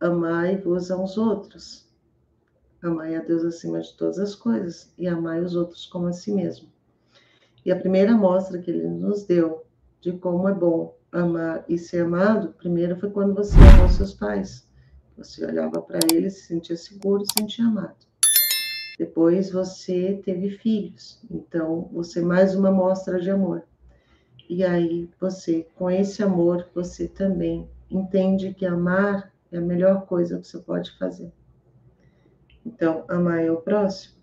amai-vos aos outros. Amai a Deus acima de todas as coisas e amai os outros como a si mesmo. E a primeira amostra que ele nos deu de como é bom amar e ser amado, primeiro foi quando você amou seus pais. Você olhava para eles, se sentia seguro, se sentia amado. Depois você teve filhos, então você mais uma amostra de amor. E aí você, com esse amor, você também entende que amar é a melhor coisa que você pode fazer. Então, amar é o próximo.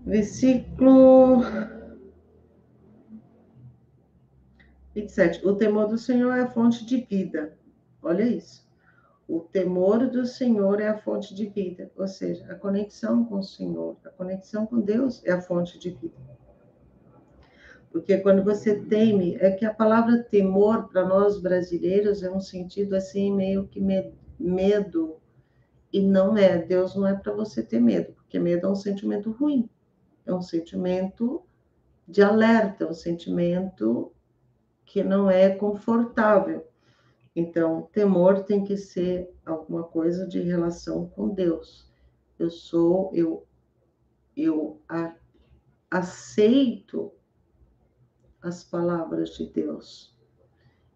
Versículo 27. O temor do Senhor é a fonte de vida. Olha isso. O temor do Senhor é a fonte de vida. Ou seja, a conexão com o Senhor, a conexão com Deus é a fonte de vida. Porque quando você teme, é que a palavra temor para nós brasileiros é um sentido assim meio que medo. E não é, Deus não é para você ter medo, porque medo é um sentimento ruim. É um sentimento de alerta, é um sentimento que não é confortável. Então, temor tem que ser alguma coisa de relação com Deus. Eu aceito as palavras de Deus.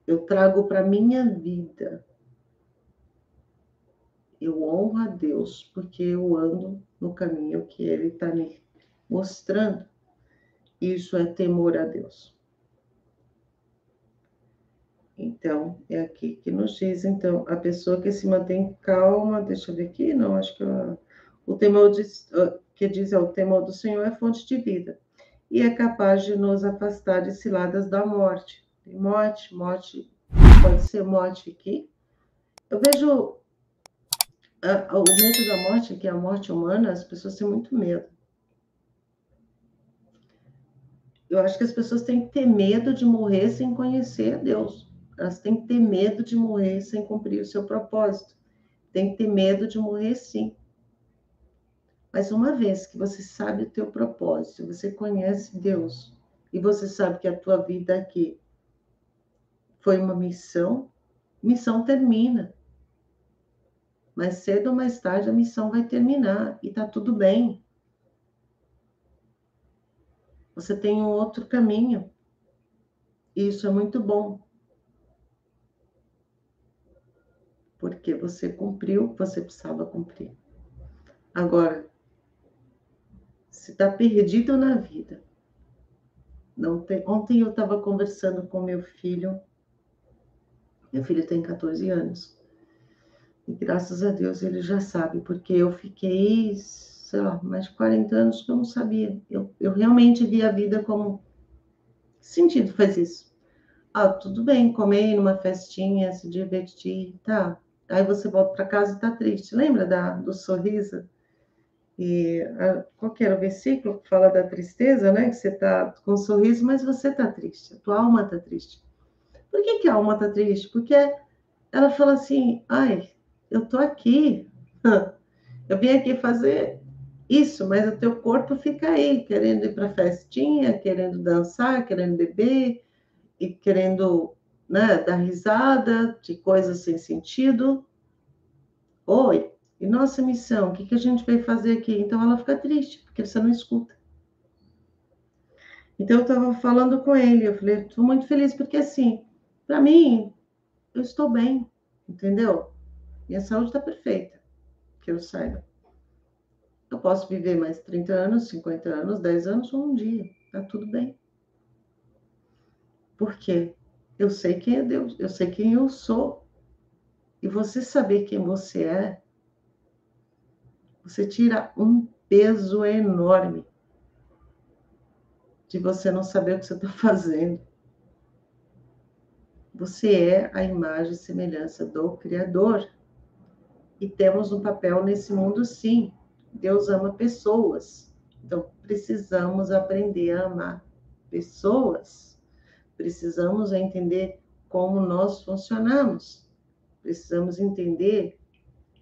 Eu trago para minha vida. Eu honro a Deus porque eu ando no caminho que Ele está me mostrando. Isso é temor a Deus. Então, é aqui que nos diz, então, a pessoa que se mantém calma, deixa eu ver aqui, não, acho que o temor que diz o temor do Senhor é fonte de vida e é capaz de nos afastar de ciladas da morte. Tem morte, pode ser morte aqui. Eu vejo o medo da morte, que é a morte humana, as pessoas têm muito medo. Eu acho que as pessoas têm que ter medo de morrer sem conhecer a Deus. Elas têm que ter medo de morrer sem cumprir o seu propósito. Tem que ter medo de morrer, sim. Mas uma vez que você sabe o teu propósito, você conhece Deus, e você sabe que a tua vida aqui foi uma missão, missão termina. Mais cedo ou mais tarde a missão vai terminar, e tá tudo bem. Você tem um outro caminho, e isso é muito bom. Porque você cumpriu o que você precisava cumprir. Agora, se está perdido na vida, não tem... Ontem eu estava conversando com meu filho tem 14 anos, e graças a Deus ele já sabe, porque eu fiquei, sei lá, mais de 40 anos que eu não sabia. Eu realmente vi a vida como... Que sentido faz isso? Ah, tudo bem, comer numa festinha, se divertir, tá. Aí você volta para casa e tá triste. Lembra do sorriso? E qual que era o versículo que fala da tristeza, né? Que você está com um sorriso, mas você está triste, a tua alma está triste. Por que a alma está triste? Porque ela fala assim, ai, eu tô aqui, eu vim aqui fazer isso, mas o teu corpo fica aí, querendo ir para festinha, querendo dançar, querendo beber, e querendo, né, dar risada de coisas sem sentido. Oi, e nossa missão, o que a gente veio fazer aqui? Então ela fica triste, porque você não escuta. Então eu estava falando com ele, eu falei, estou muito feliz, porque assim, para mim, eu estou bem, entendeu? Minha saúde está perfeita, que eu saiba. Eu posso viver mais 30 anos, 50 anos, 10 anos ou um dia, tá tudo bem. Por quê? Eu sei quem é Deus, eu sei quem eu sou. E você saber quem você é, você tira um peso enorme de você não saber o que você está fazendo. Você é a imagem e semelhança do Criador. E temos um papel nesse mundo, sim. Deus ama pessoas. Então, precisamos aprender a amar pessoas. Precisamos entender como nós funcionamos. Precisamos entender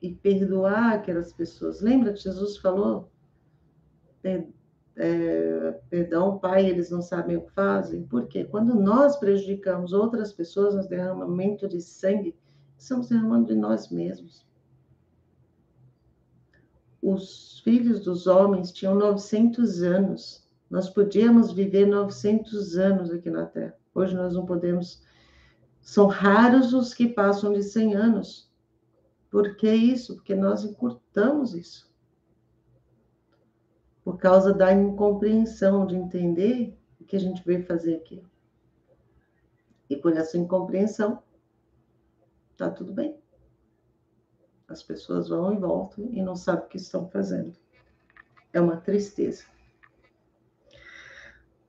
e perdoar aquelas pessoas. Lembra que Jesus falou? perdão, pai, eles não sabem o que fazem. Por quê? Quando nós prejudicamos outras pessoas no derramamento de sangue, estamos derramando de nós mesmos. Os filhos dos homens tinham 900 anos. Nós podíamos viver 900 anos aqui na Terra. Hoje nós não podemos. São raros os que passam de 100 anos. Por que isso? Porque nós encurtamos isso. Por causa da incompreensão de entender o que a gente veio fazer aqui. E por essa incompreensão, tá tudo bem. As pessoas vão e voltam e não sabem o que estão fazendo. É uma tristeza.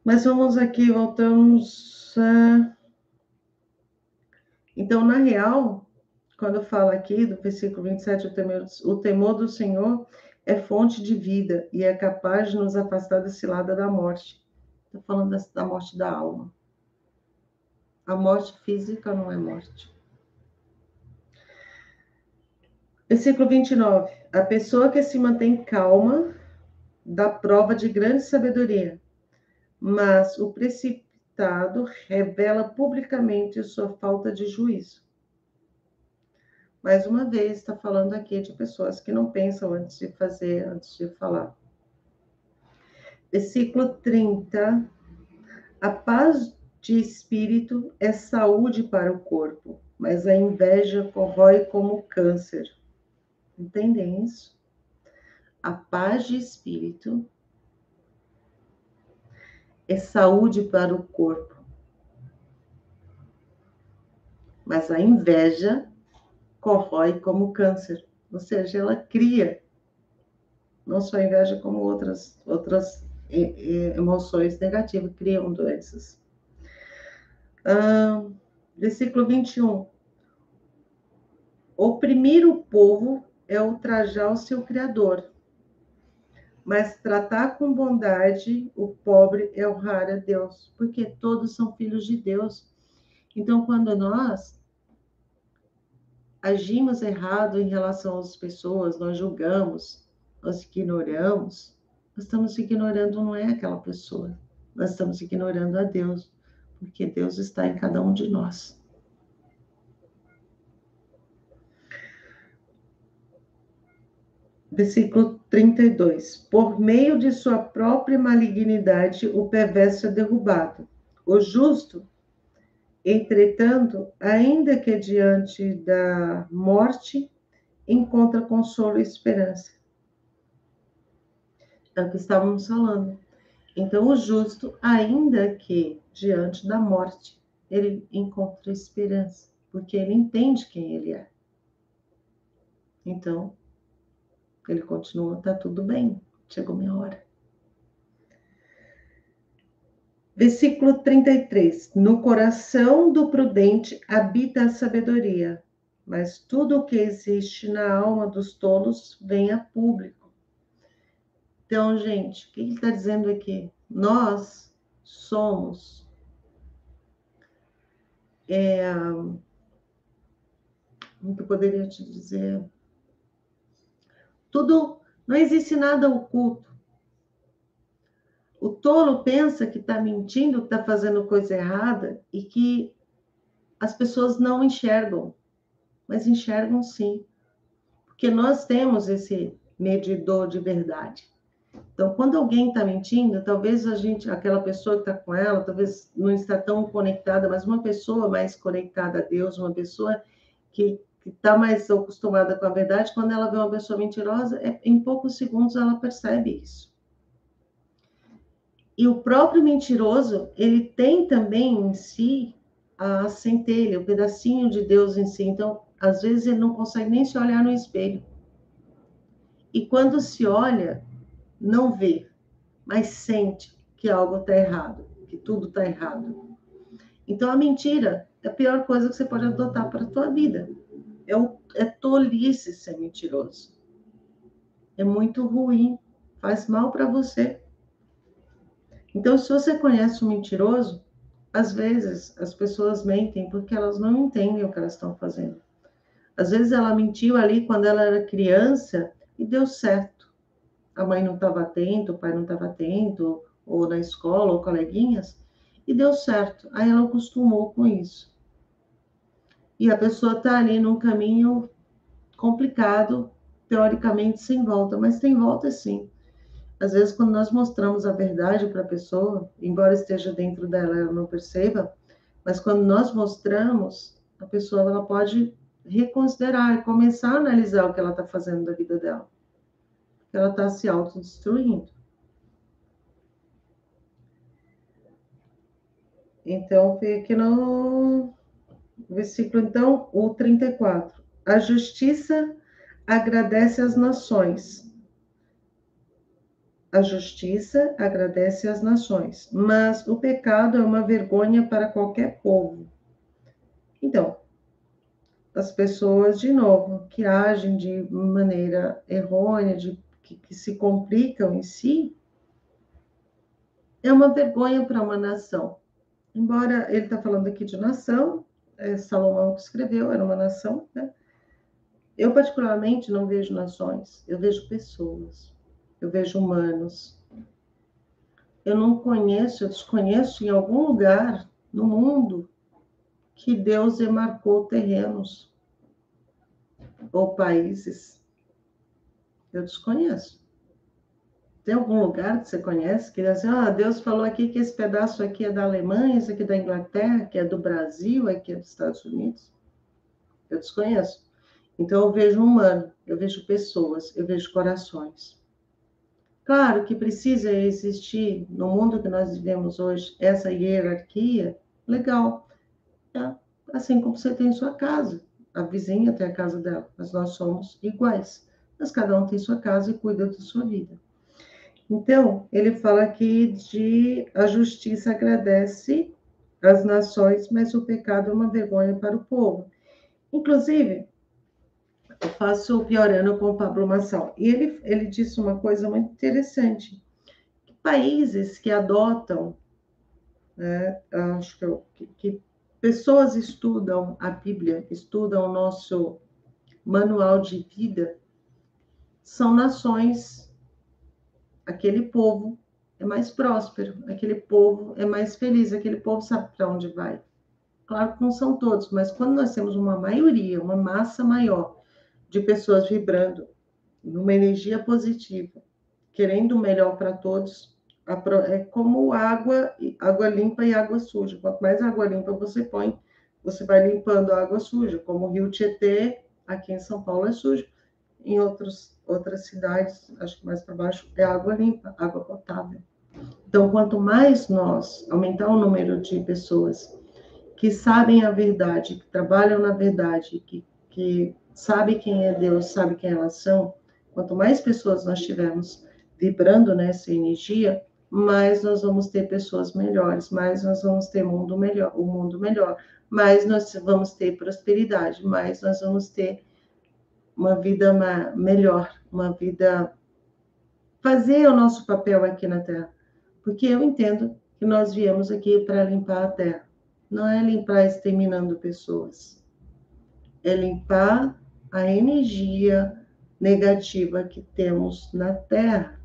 Mas vamos aqui, voltamos. Então, na real, quando fala aqui do versículo 27, o temor do Senhor é fonte de vida e é capaz de nos afastar da cilada da morte. Estou falando da morte da alma. A morte física não é morte. Versículo 29. A pessoa que se mantém calma dá prova de grande sabedoria, mas o precipitado revela publicamente sua falta de juízo. Mais uma vez, está falando aqui de pessoas que não pensam antes de fazer, antes de falar. Versículo 30. A paz de espírito é saúde para o corpo, mas a inveja corrói como câncer. Entendem isso? A paz de espírito é saúde para o corpo, mas a inveja corrói como câncer. Ou seja, ela cria, não só a inveja, como outras emoções negativas, criam doenças. Versículo 21. Oprimir o povo é ultrajar o seu Criador, mas tratar com bondade o pobre é honrar a Deus, porque todos são filhos de Deus. Então, quando nós agimos errado em relação às pessoas, nós julgamos, nós ignoramos, nós estamos ignorando não é aquela pessoa, nós estamos ignorando a Deus, porque Deus está em cada um de nós. Versículo 32. Por meio de sua própria malignidade, o perverso é derrubado. O justo, entretanto, ainda que diante da morte, encontra consolo e esperança. É o que estávamos falando. Então, o justo, ainda que diante da morte, ele encontra esperança, porque ele entende quem ele é. Então, ele continua, tá tudo bem, chegou minha hora. Versículo 33. No coração do prudente habita a sabedoria, mas tudo o que existe na alma dos tolos vem a público. Então, gente, o que ele está dizendo aqui? Nós somos como que eu poderia te dizer? Tudo, não existe nada oculto. O tolo pensa que está mentindo, que está fazendo coisa errada e que as pessoas não enxergam, mas enxergam sim, porque nós temos esse medidor de verdade. Então, quando alguém está mentindo, talvez aquela pessoa que está com ela, talvez não está tão conectada, mas uma pessoa mais conectada a Deus, uma pessoa que está mais acostumada com a verdade, quando ela vê uma pessoa mentirosa, em poucos segundos ela percebe isso. E o próprio mentiroso, ele tem também em si a centelha, o pedacinho de Deus em si. Então, às vezes ele não consegue nem se olhar no espelho. E quando se olha, não vê, mas sente que algo está errado, que tudo está errado. Então, a mentira é a pior coisa que você pode adotar para a tua vida. É tolice ser mentiroso. É muito ruim, faz mal para você. Então, se você conhece um mentiroso, às vezes as pessoas mentem porque elas não entendem o que elas estão fazendo. Às vezes ela mentiu ali quando ela era criança e deu certo. a mãe não estava atenta, o pai não estava atento, ou na escola, ou coleguinhas, e deu certo. Aí ela acostumou com isso. E a pessoa está ali num caminho complicado, teoricamente sem volta, mas tem volta sim. Às vezes, quando nós mostramos a verdade para a pessoa, embora esteja dentro dela, ela não perceba, mas quando nós mostramos, a pessoa ela pode reconsiderar e começar a analisar o que ela está fazendo da vida dela. Ela está se autodestruindo. Então, fica aqui no versículo, então, o 34. A justiça agradece às nações. A justiça agradece às nações, mas o pecado é uma vergonha para qualquer povo. Então, as pessoas, de novo, que agem de maneira errônea, que se complicam em si, é uma vergonha para uma nação. Embora ele está falando aqui de nação, Salomão que escreveu, era uma nação, né? Eu, particularmente, não vejo nações, eu vejo pessoas, eu vejo humanos. Eu não conheço, eu desconheço em algum lugar no mundo que Deus demarcou terrenos ou países. Eu desconheço. Tem algum lugar que você conhece que diz assim, Deus falou aqui que esse pedaço aqui é da Alemanha, esse aqui é da Inglaterra, que é do Brasil, aqui é dos Estados Unidos? Eu desconheço. Então, eu vejo um humano, eu vejo pessoas, eu vejo corações. Claro que precisa existir, no mundo que nós vivemos hoje, essa hierarquia, legal. É, assim como você tem sua casa, a vizinha tem a casa dela, mas nós somos iguais. Mas cada um tem sua casa e cuida da sua vida. Então, ele fala aqui de a justiça agradece às nações, mas o pecado é uma vergonha para o povo. Inclusive, eu faço o Piorando com o Pablo Marçal, e ele disse uma coisa muito interessante. Países que adotam, né, acho que pessoas estudam a Bíblia, estudam o nosso manual de vida, são nações, aquele povo é mais próspero, aquele povo é mais feliz, aquele povo sabe para onde vai. Claro que não são todos, mas quando nós temos uma maioria, uma massa maior de pessoas vibrando numa energia positiva, querendo o melhor para todos, é como água limpa e água suja. Quanto mais água limpa você põe, você vai limpando a água suja, como o Rio Tietê, aqui em São Paulo é sujo, em outras cidades, acho que mais para baixo, é água limpa, água potável. Então, quanto mais nós aumentar o número de pessoas que sabem a verdade, que trabalham na verdade, que sabem quem é Deus, sabem quem elas são, quanto mais pessoas nós tivermos vibrando nessa energia, mais nós vamos ter pessoas melhores, mais nós vamos ter mundo melhor, o mundo melhor, mais nós vamos ter prosperidade, mais nós vamos ter uma vida melhor, uma vida, fazer o nosso papel aqui na Terra. Porque eu entendo que nós viemos aqui para limpar a Terra. Não é limpar exterminando pessoas. É limpar a energia negativa que temos na Terra.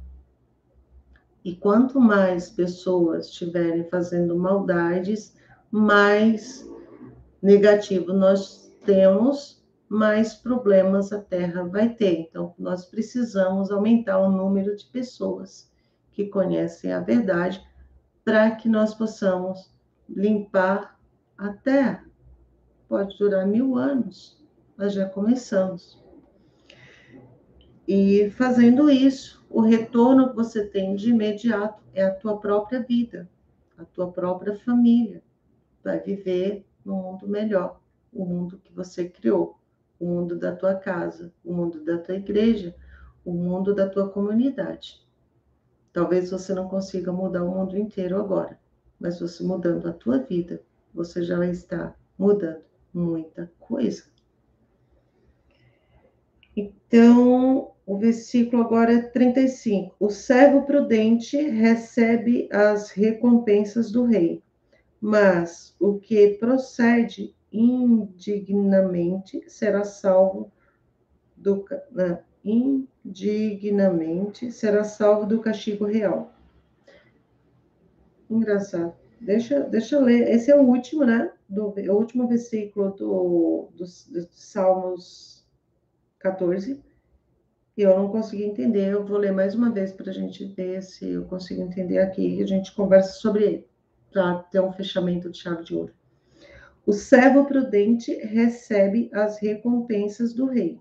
E quanto mais pessoas estiverem fazendo maldades, mais negativo nós temos, mais problemas a Terra vai ter. Então, nós precisamos aumentar o número de pessoas que conhecem a verdade para que nós possamos limpar a Terra. Pode durar 1000 anos, nós já começamos. E fazendo isso, o retorno que você tem de imediato é a tua própria vida, a tua própria família. Vai viver num mundo melhor, o mundo que você criou, o mundo da tua casa, o mundo da tua igreja, o mundo da tua comunidade. Talvez você não consiga mudar o mundo inteiro agora, mas você mudando a tua vida, você já vai estar mudando muita coisa. Então, o versículo agora é 35. O servo prudente recebe as recompensas do rei, mas o que procede indignamente será salvo indignamente será salvo do castigo real. Engraçado. Deixa eu ler. Esse é o último, né? O último versículo do Salmos 14. E eu não consegui entender. Eu vou ler mais uma vez para a gente ver se eu consigo entender aqui. E a gente conversa sobre ele, para ter um fechamento de chave de ouro. O servo prudente recebe as recompensas do rei.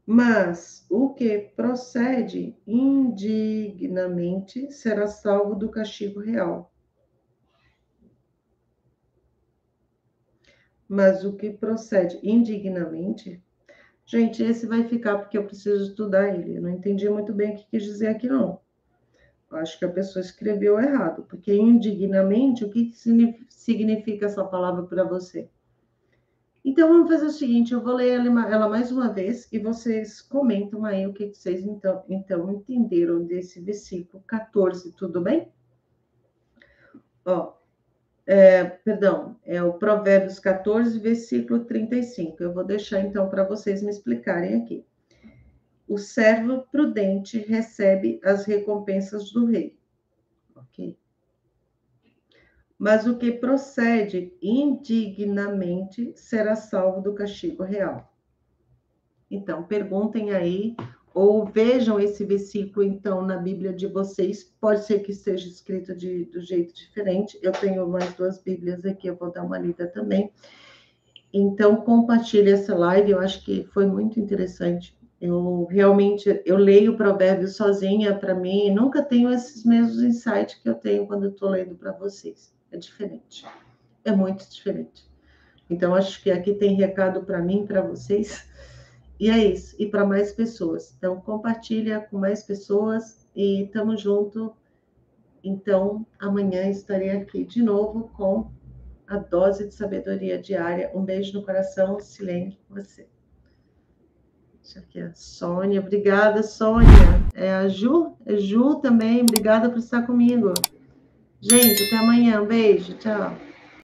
Mas o que procede indignamente será salvo do castigo real. Mas o que procede indignamente, gente, esse vai ficar porque eu preciso estudar ele. Eu não entendi muito bem o que quis dizer aqui, não. Eu acho que a pessoa escreveu errado, porque indignamente, o que significa essa palavra para você? Então, vamos fazer o seguinte, eu vou ler ela mais uma vez e vocês comentam aí o que vocês então entenderam desse versículo 14, tudo bem? Ó, perdão, é o Provérbios 14, versículo 35. Eu vou deixar então para vocês me explicarem aqui. O servo prudente recebe as recompensas do rei. Ok? Mas o que procede indignamente será salvo do castigo real. Então, perguntem aí, ou vejam esse versículo, então, na Bíblia de vocês. Pode ser que esteja escrito do jeito diferente. Eu tenho mais 2 Bíblias aqui, eu vou dar uma lida também. Então, compartilhe essa live, eu acho que foi muito interessante. Eu leio Provérbios sozinha para mim e nunca tenho esses mesmos insights que eu tenho quando eu estou lendo para vocês. É diferente, é muito diferente. Então, acho que aqui tem recado para mim, para vocês, e é isso, e para mais pessoas. Então, compartilha com mais pessoas e estamos juntos. Então, amanhã estarei aqui de novo com a dose de sabedoria diária. Um beijo no coração, Silene, você. Deixa aqui a Sônia, obrigada, Sônia. É a Ju também, obrigada por estar comigo. Gente, até amanhã, um beijo, tchau.